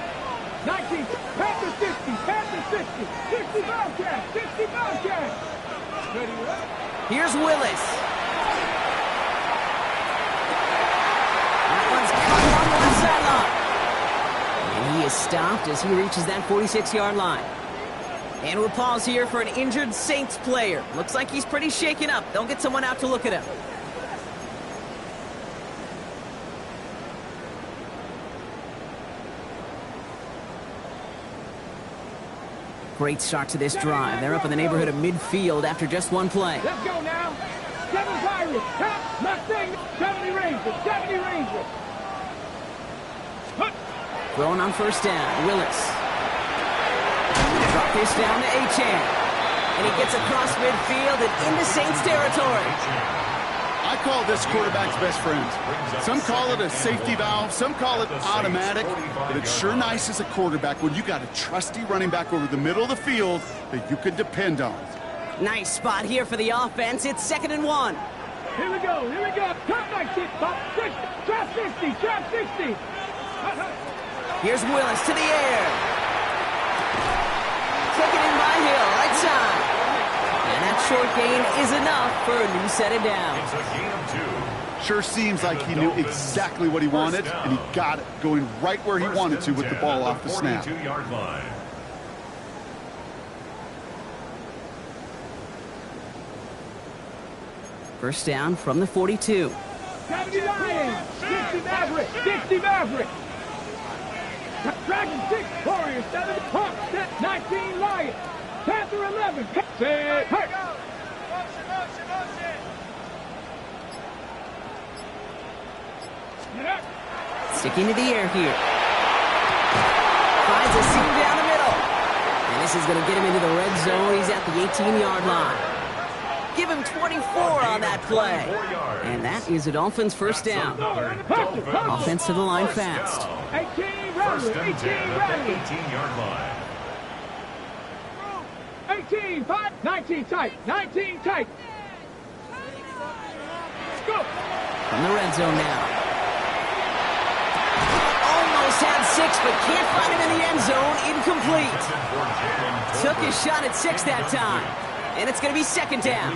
19, Panther 60, Panther 60, 60 Bobcat, 60 Bobcat. Ready, right?
Here's Willis. That one's caught on one sideline. And he is stopped as he reaches that 46-yard line. And we'll pause here for an injured Saints player. Looks like he's pretty shaken up. They'll get someone out to look at him. Great start to this drive. They're up in the neighborhood of midfield after just one play.
Let's go now. 7 Pirates, top Mustang, 70 Rangers, 70 Rangers.
Throwing on first down, Willis. Drop this down to A-Chan. And he gets across midfield and into Saints territory.
I call this quarterback's best friend. Some call it a safety valve, some call it automatic, but it's sure nice as a quarterback when you got a trusty running back over the middle of the field that you could depend on.
Nice spot here for the offense. It's 2nd and 1.
Here we go. Here we go. Top 19. Top 60. Trap 60. Trap 60.
Here's Willis to the air. Taken in by Hill, right side. And that short gain is enough for a new set of downs.
It's a gain of 2.
Sure seems like he knew exactly what he wanted, and he got it, going right where he wanted to with the ball off the snap.
42-yard line.
First down from the 42.
70 Lions. 60 Maverick. 60 Maverick. Dragon 6. Warriors 7. Hawks 19 Lions. Panther 11. Set. Hurt.
Sticking to the air here. Finds a seam down the middle. And this is going to get him into the red zone. He's at the 18-yard line. Give him 24 on that play. And that is a Dolphins first down. Offense to the line fast.
18 Rattler. 18 Rattler.
18-yard line.
18 5. 19 tight. 19 tight. Let's go.
From the red zone now. Almost had 6, but can't find him in the end zone. Incomplete. Took his shot at 6 that time. And it's going to be second down.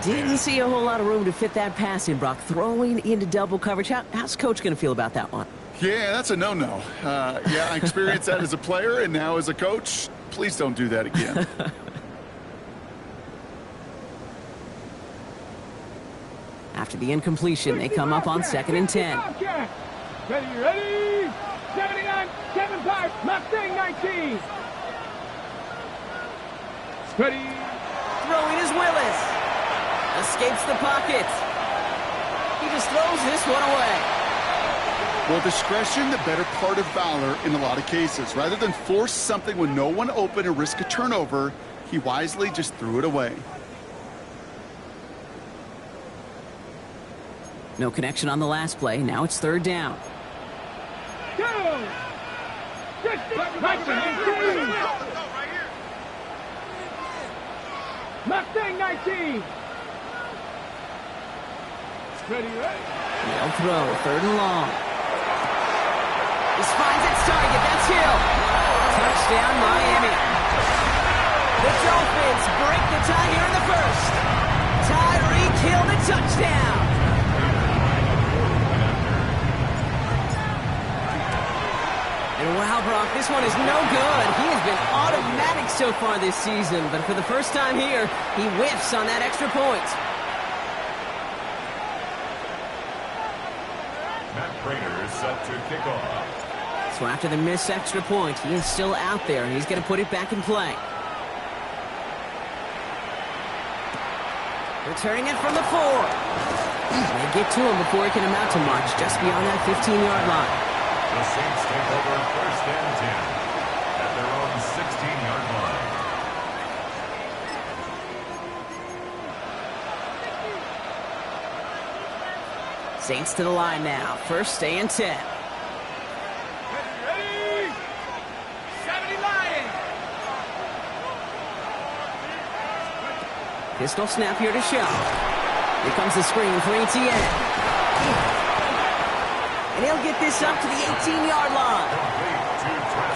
Didn't see a whole lot of room to fit that pass in, Brock. Throwing into double coverage. How's Coach going to feel about that one?
Yeah, that's a no-no. Yeah, I experienced that as a player and now as a coach. Please don't do that again.
After the incompletion, they come up on 2nd and 10.
Ready? 79, 7-5, Mustang 19. Ready?
Throwing is Willis. Escapes the pocket. He just throws this one away.
Well, discretion, the better part of valor in a lot of cases. Rather than force something with no one open and risk a turnover, he wisely just threw it away.
No connection on the last play. Now it's 3rd down.
Go! 60, 19. Mustang 19. Ready?
They'll throw, 3rd and long. This finds its target. That's Hill. Touchdown, Miami. The Dolphins break the tie here in the first. Tyreek Hill, the touchdown. And wow, Brock, this one is no good. He has been automatic so far this season, but for the first time here, he whiffs on that extra point.
Matt Prater is set to kick off.
So after the missed extra point, he is still out there, and he's going to put it back in play. Returning it from the 4. They get to him before he can amount to much, just beyond that 15-yard line.
The Saints take over 1st and 10 at their own 16-yard line.
Saints to the line now. 1st and 10.
Ready? 70 Lions.
Pistol snap here to show. Here comes the screen for ETN. And he'll get this up to the 18-yard line.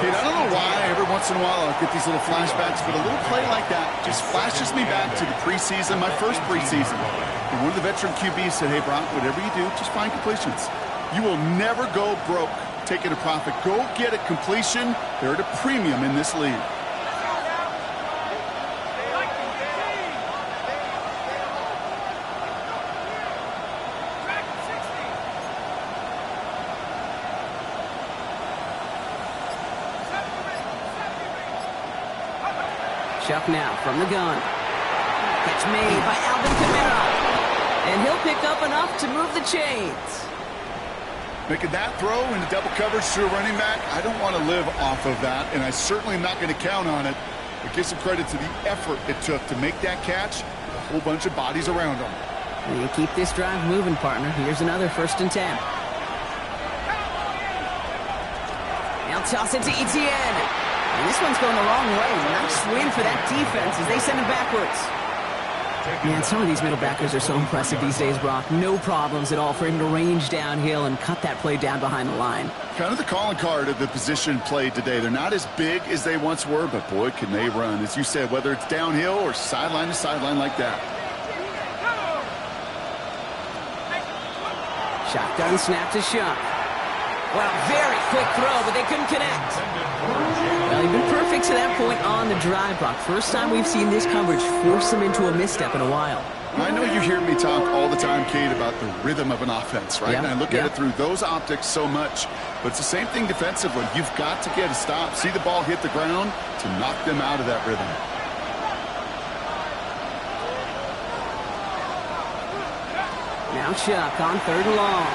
Kid, I don't know why every once in a while I'll get these little flashbacks, but a little play like that just flashes me back to the preseason, my first preseason. And one of the veteran QBs said, hey, Brock, whatever you do, just find completions. You will never go broke taking a profit. Go get a completion. They're at a premium in this league.
Chuck now from the gun. Catch made by Alvin Kamara. And he'll pick up enough to move the chains.
Making that throw into double coverage to a running back, I don't want to live off of that, and I certainly am not going to count on it. But give some credit to the effort it took to make that catch, a whole bunch of bodies around him.
And you keep this drive moving, partner. Here's another 1st and 10. Now toss it to ETN. And this one's going the wrong way. Nice win for that defense as they send it backwards. Man, some of these middle backers are so impressive these days, Brock. No problems at all for him to range downhill and cut that play down behind the line.
Kind of the calling card of the position played today. They're not as big as they once were, but boy, can they run. As you said, whether it's downhill or sideline to sideline like that.
Shotgun snap to Shuck. Well, very quick throw, but they couldn't connect. Well, he'd been perfect to that point on the drive, Brock. First time we've seen this coverage force him into a misstep in a while.
I know you hear me talk all the time, Kate, about the rhythm of an offense, right?
Yep.
And I look at it through those optics so much. But it's the same thing defensively. You've got to get a stop, see the ball hit the ground to knock them out of that rhythm.
Now Chuck on 3rd and long.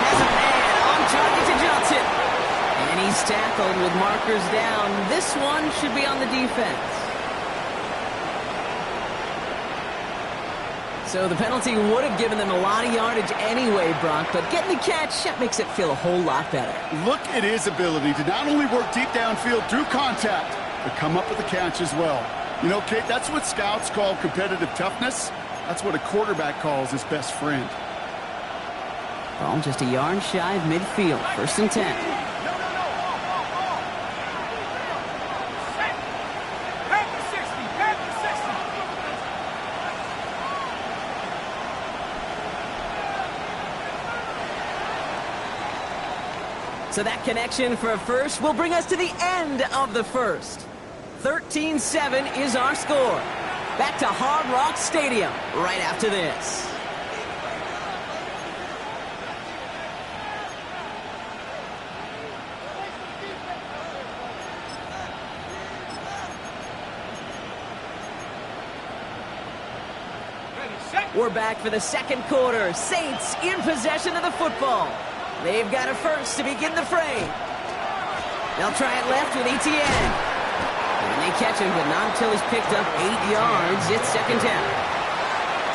Has a man on target to Johnson. And he's tackled with markers down. This one should be on the defense. So the penalty would have given them a lot of yardage anyway, Brock, but getting the catch, that makes it feel a whole lot better.
Look at his ability to not only work deep downfield through contact, but come up with the catch as well. You know, Kate, that's what scouts call competitive toughness. That's what a quarterback calls his best friend.
Ball just a yard shy of midfield. 1st and 10. So that connection for a first will bring us to the end of the first. 13-7 is our score. Back to Hard Rock Stadium right after this. We're back for the second quarter. Saints in possession of the football. They've got a first to begin the fray. They'll try it left with Etienne. And they catch him, but not until he's picked up 8 yards. It's 2nd down.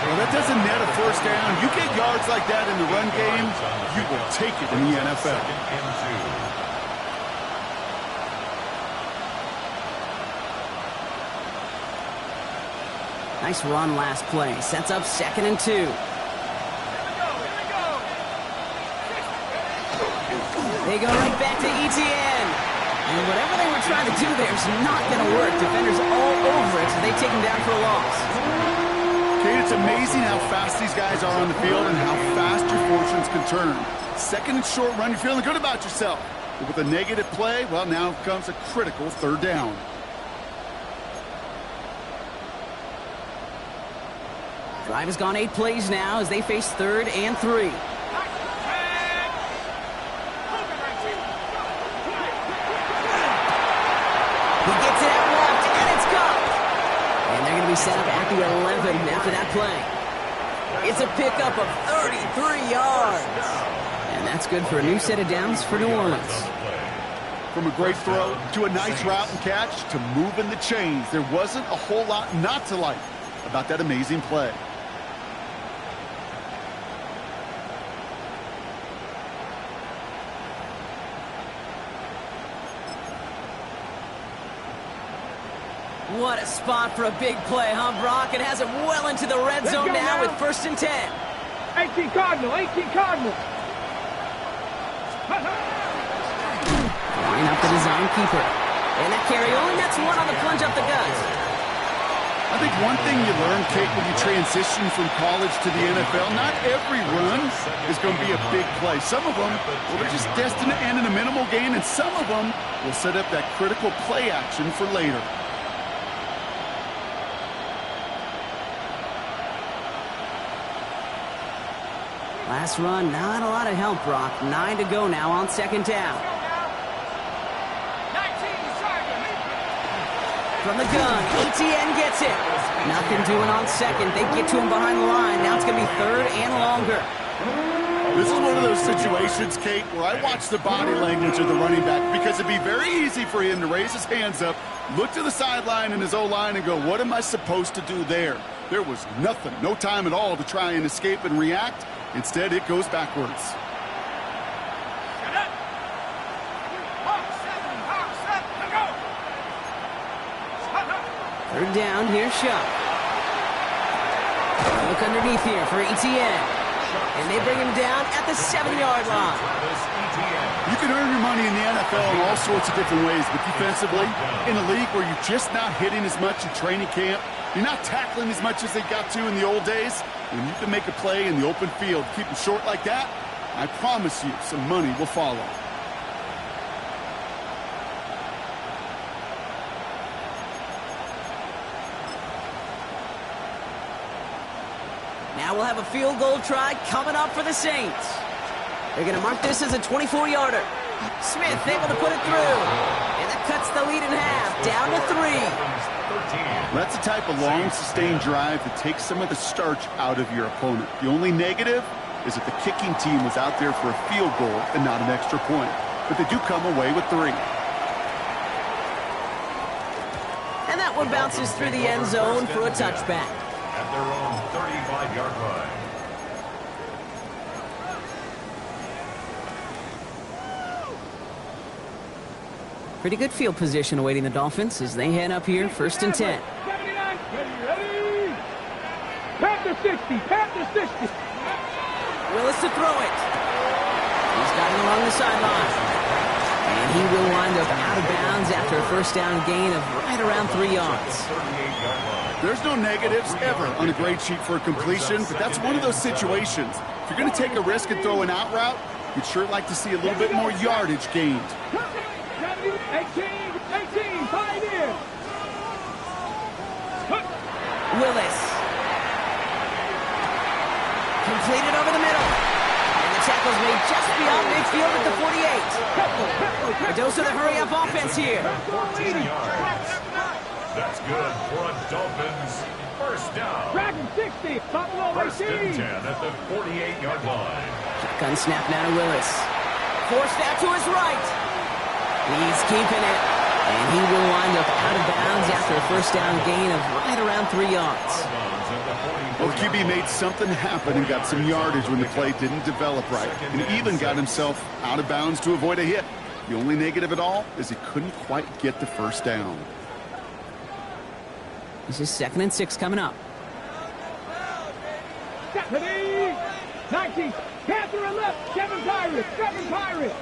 Well, that doesn't net a first down. You get yards like that in the run game, you will take it in the NFL.
Nice run last play. Sets up 2nd and 2. They go right back to Etienne. And whatever they were trying to do there is not going to work. Defenders all over it, so they take him down for a loss.
Kate, it's amazing how fast these guys are on the field and how fast your fortunes can turn. 2nd and short run, you're feeling good about yourself. But with a negative play, well, now comes a critical 3rd down.
Drive has gone 8 plays now as they face 3rd and 3. He gets it out left, and it's caught. And they're going to be set up at the 11 after that play. It's a pickup of 33 yards. And that's good for a new set of downs for New Orleans.
From a great throw to a nice route and catch to moving the chains, there wasn't a whole lot not to like about that amazing play.
What a spot for a big play, huh, Brock? It has him well into the red zone now with 1st and 10.
18 Cardinal, 18 Cardinal.
Line up the design keeper. And that carry only nets one on the plunge up the gut.
I think one thing you learn, Kate, when you transition from college to the NFL, not every run is going to be a big play. Some of them, well, they're just destined to end in a minimal gain, and some of them will set up that critical play action for later.
Last run, not a lot of help, Brock. 9 to go now on 2nd down. From the gun, Etienne gets it. Nothing doing on 2nd. They get to him behind the line. Now it's going to be 3rd and longer.
This is one of those situations, Kate, where I watch the body language of the running back because it'd be very easy for him to raise his hands up, look to the sideline in his O-line and go, what am I supposed to do there? There was nothing, no time at all to try and escape and react. Instead, it goes backwards.
3rd down, here's Shuck. Look underneath here for ETN. And they bring him down at the 7-yard line.
You can earn your money in the NFL in all sorts of different ways, but defensively, in a league where you're just not hitting as much in training camp, you're not tackling as much as they got to in the old days, when you can make a play in the open field, keep them short like that, I promise you some money will follow.
Now we'll have a field goal try coming up for the Saints. They're going to mark this as a 24-yarder. Smith able to put it through. And that cuts the lead in half, down to 3.
That's the type of long, sustained drive that takes some of the starch out of your opponent. The only negative is that the kicking team was out there for a field goal and not an extra point. But they do come away with 3.
And that one bounces through the end zone for a touchback.
At their own 35-yard line.
Pretty good field position awaiting the Dolphins as they head up here, 1st and 10.
79, ready? Panther 60, Panther 60.
Willis to throw it. He's got it along the sideline. And he will wind up out of bounds after a first down gain of right around 3 yards.
There's no negatives ever on a grade sheet for a completion, but that's one of those situations. If you're going to take a risk and throw an out route, you'd sure like to see a little bit more yardage gained.
18, Pioneer.
Willis. Completed over the middle. And the tackle's made just beyond midfield at the 48. A dose of the hurry-up offense here.
14 yards. That's good for a Dolphins first down.
Dragon 60, Buffalo 18.
First and 10 at the 48-yard line.
Shotgun snap now to Willis. Forced out to his right. He's keeping it. And he will wind up out of bounds after a first down gain of right around 3 yards.
Well, QB made something happen and got some yardage when the play didn't develop right. And even got himself out of bounds to avoid a hit. The only negative at all is he couldn't quite get the first down.
This is 2nd and 6 coming up.
Stephanie, 19, Panther and left, 7 Pirates.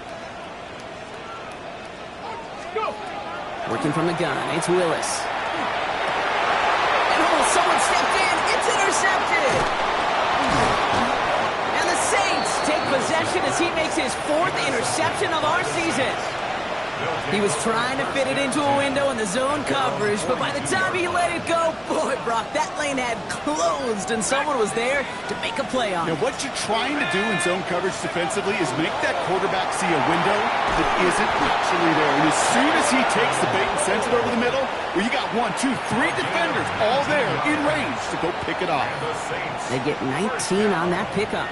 Go.
Working from the gun, it's Willis. And someone stepped in, it's intercepted! And the Saints take possession as he makes his 4th interception of our season. He was trying to fit it into a window in the zone coverage, but by the time he let it go, boy, Brock, that lane had closed and someone was there to make a play on it.
Now, what you're trying to do in zone coverage defensively is make that quarterback see a window that isn't actually there. And as soon as he takes the bait and sends it over the middle, well, you got 1, 2, 3 defenders all there in range to go pick it off.
They get 19 on that pickup.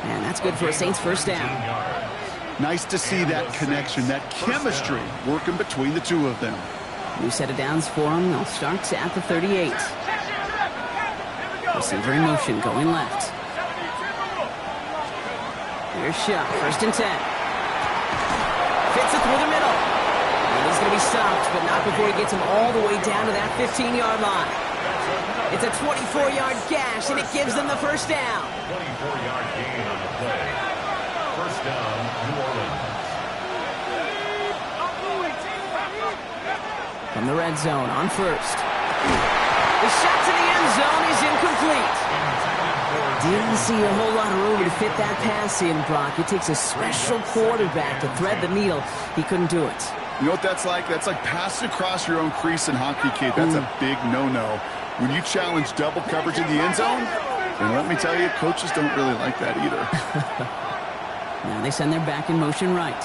And that's good for a Saints first down.
Nice to see that connection, that chemistry working between the two of them.
New set of downs for them. They'll start at the 38. Receiver in motion, going left. Here's Shuck, 1st and 10. Fits it through the middle. And he's going to be stopped, but not before he gets him all the way down to that 15-yard line. It's a 24-yard gash, and it gives them the first down.
24-yard gain on the play. First down, New Orleans.
From the red zone on 1st. The shot to the end zone is incomplete. Didn't see a whole lot of room to fit that pass in, Brock. It takes a special quarterback to thread the needle. He couldn't do it.
You know what that's like? That's like passing across your own crease in hockey, kid. That's a big no-no. When you challenge double coverage in the end zone, and let me tell you, coaches don't really like that either.
Now they send their back in motion right.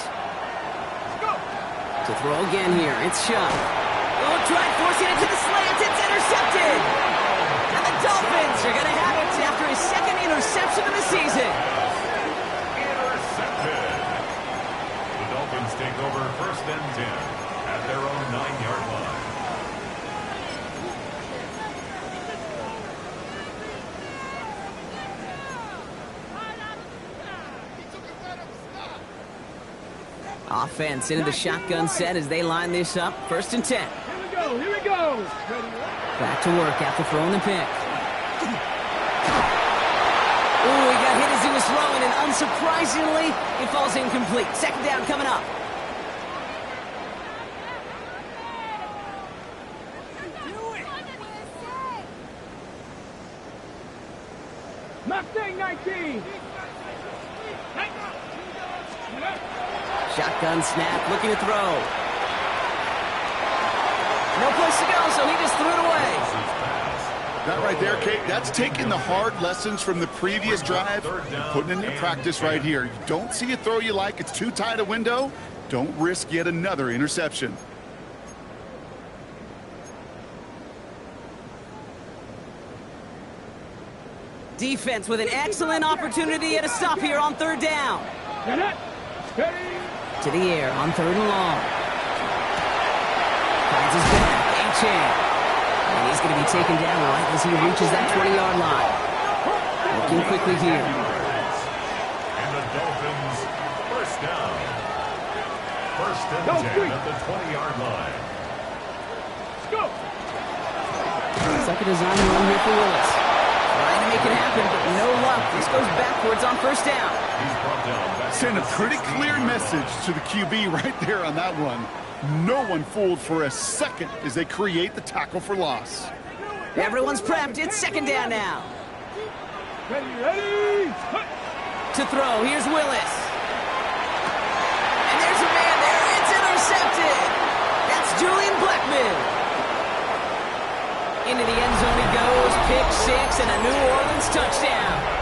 To throw again here, it's Shuck. Oh, try forcing it to the slant. It's intercepted. And the Dolphins are going to have it after his 2nd interception of the season.
Intercepted. The Dolphins take over 1st and 10 at their own 9-yard line.
Offense into the shotgun set as they line this up. 1st and 10.
Here we go.
Back to work after throwing the pick. throwing, and unsurprisingly, it falls incomplete. Second down coming up.
Mustang 19.
Shotgun snap, looking to throw. No place to go, so he just threw it away.
That right there, Kate, that's taking the hard lessons from the previous drive and putting it into practice right here. You don't see a throw you like, it's too tight a window, don't risk yet another interception.
Defense with an excellent opportunity at a stop here on third down. To the air on third and long. Finds his back, A-Chan. And he's going to be taken down right as he reaches that 20-yard line. Looking quickly here.
And the Dolphins, first down. First and 10 at the 20-yard line.
Go!
Second design run here for Willis. Trying to make it happen, but no luck. This goes backwards on first down.
He's brought down back.
Send a pretty clear message to the QB right there on that one. No one fooled for a second as they create the tackle for loss.
Everyone's prepped. It's second down now.
Ready!
To throw, here's Willis. And there's a man there. It's intercepted. That's Julian Blackman. Into the end zone he goes. Pick six and a New Orleans touchdown.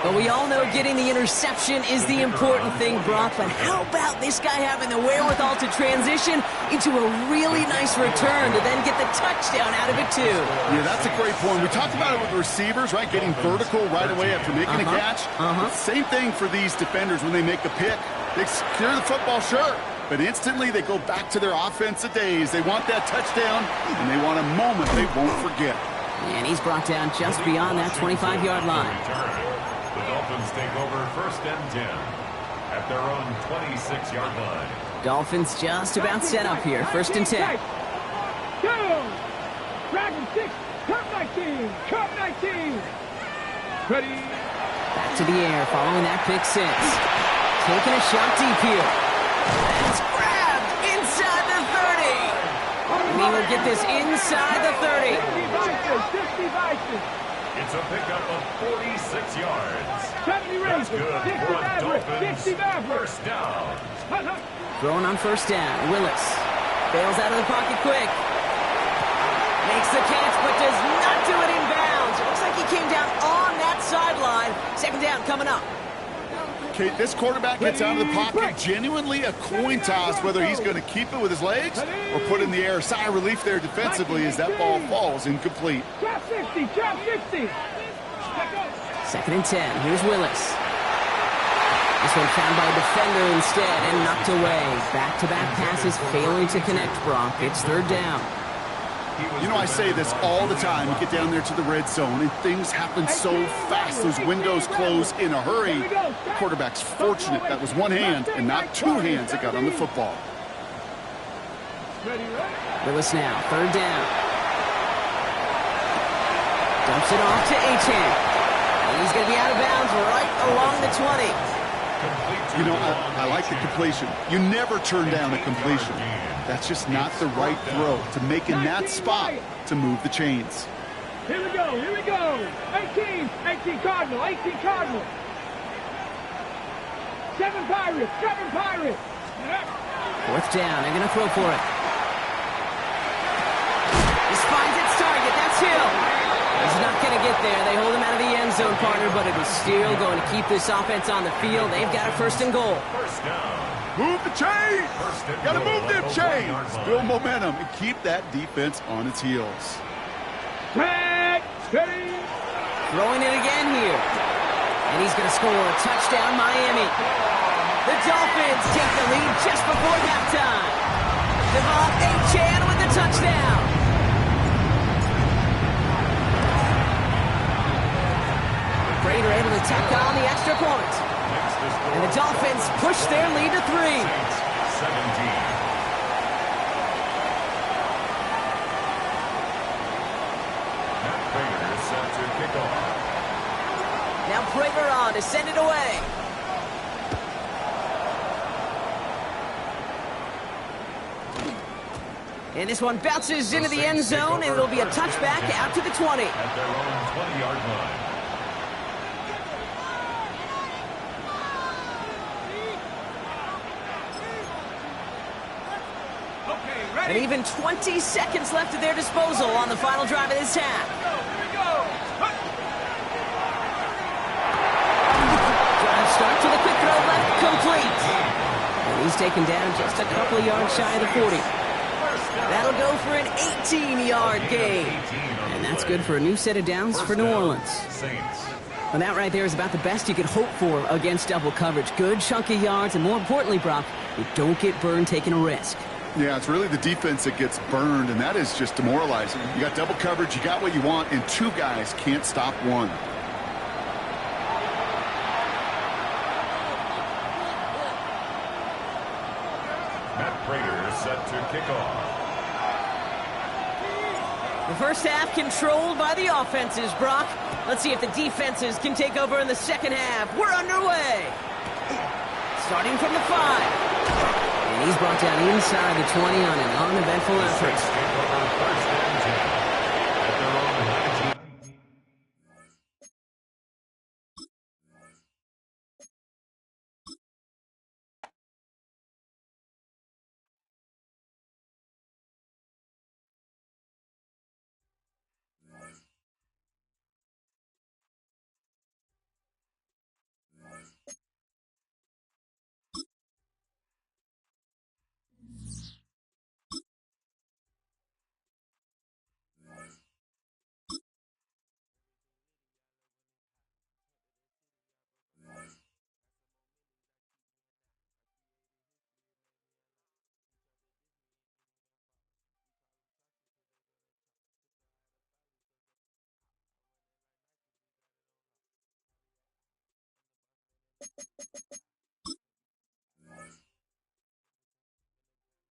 But we all know getting the interception is the important thing, Brock. But how about this guy having the wherewithal to transition into a really nice return to then get the touchdown out of it, too?
Yeah, that's a great point. We talked about it with receivers, right? Getting vertical right away after making a catch. Same thing for these defenders when they make a pick. They secure the football, sure. But instantly they go back to their offensive days. They want that touchdown, and they want a moment they won't forget.
And he's brought down just beyond that 25-yard line.
The Dolphins take over first and 10 at their own 26-yard line.
Dolphins just about set up here. First and 10.
Go! Dragon 6, Cup 19, Cup 19. Ready?
Back to the air following that pick six. Taking a shot deep here. It's grabbed inside the 30. And he will get this inside the 30.
50 Vices.
It's a pickup of 46 yards.
70
That's
Rangers,
good
60
for a
Mavericks,
Dolphins
60 Mavericks.
first down.
Throwing on first down. Willis bails out of the pocket quick. Makes the catch, but does not do it in bounds. It looks like he came down on that sideline. Second down coming up.
Kate, this quarterback gets out of the pocket, genuinely a coin toss whether he's going to keep it with his legs or put it in the air. Sigh of relief there defensively as that ball falls incomplete.
Drop 60, drop 60.
Second and 10. Here's Willis. This one found by a defender instead and knocked away. Back-to-back passes failing to connect, Brock. It's third down.
You know, I say this all the time. You get down there to the red zone, and things happen so fast. Those windows close in a hurry. The quarterback's fortunate that was one hand and not two hands that got on the football.
Willis now, third down. Dumps it off to A-Chan. And he's going to be out of bounds right along the 20.
You know, I like the completion. You never turn down a completion. That's just not the right throw to make in that spot to move the chains.
Here we go, here we go. 18 Cardinal, 18 Cardinal. 7 Pirates, 7 Pirates.
Fourth down, they're going to throw for it. This finds its target, that's Hill. He's not going to get there. They hold him out of the end zone, partner, but it is still going to keep this offense on the field. They've got a first and goal.
First down.
Move the chains! Got to move them chains! Build momentum and keep that defense on its heels.
Tag, steady.
Throwing it again here. And he's going to score. Touchdown, Miami. The Dolphins take the lead just before halftime. Devon A-Chan with the touchdown. Raider able to tack on the extra point. And the Dolphins push their lead to 3.
17. Matt Prater is set to kick off.
Now Prater on to send it away. And this one bounces into the end zone, and it'll be a touchback out to the 20.
At their own 20-yard line.
And even 20 seconds left at their disposal on the final drive of this half. Drive starts with a quick throw left, complete. And he's taken down just a couple of yards shy of the 40. That'll go for an 18-yard gain. And that's good for a new set of downs for New Orleans. Well, that right there is about the best you could hope for against double coverage. Good chunky yards, and more importantly, Brock, you don't get burned taking a risk.
Yeah, it's really the defense that gets burned, and that is just demoralizing. You got double coverage, you got what you want, and two guys can't stop one.
Matt Prater set to kick off.
The first half controlled by the offenses, Brock. Let's see if the defenses can take over in the second half. We're underway. Starting from the 5. And he's brought down inside the 20 on an uneventful effort.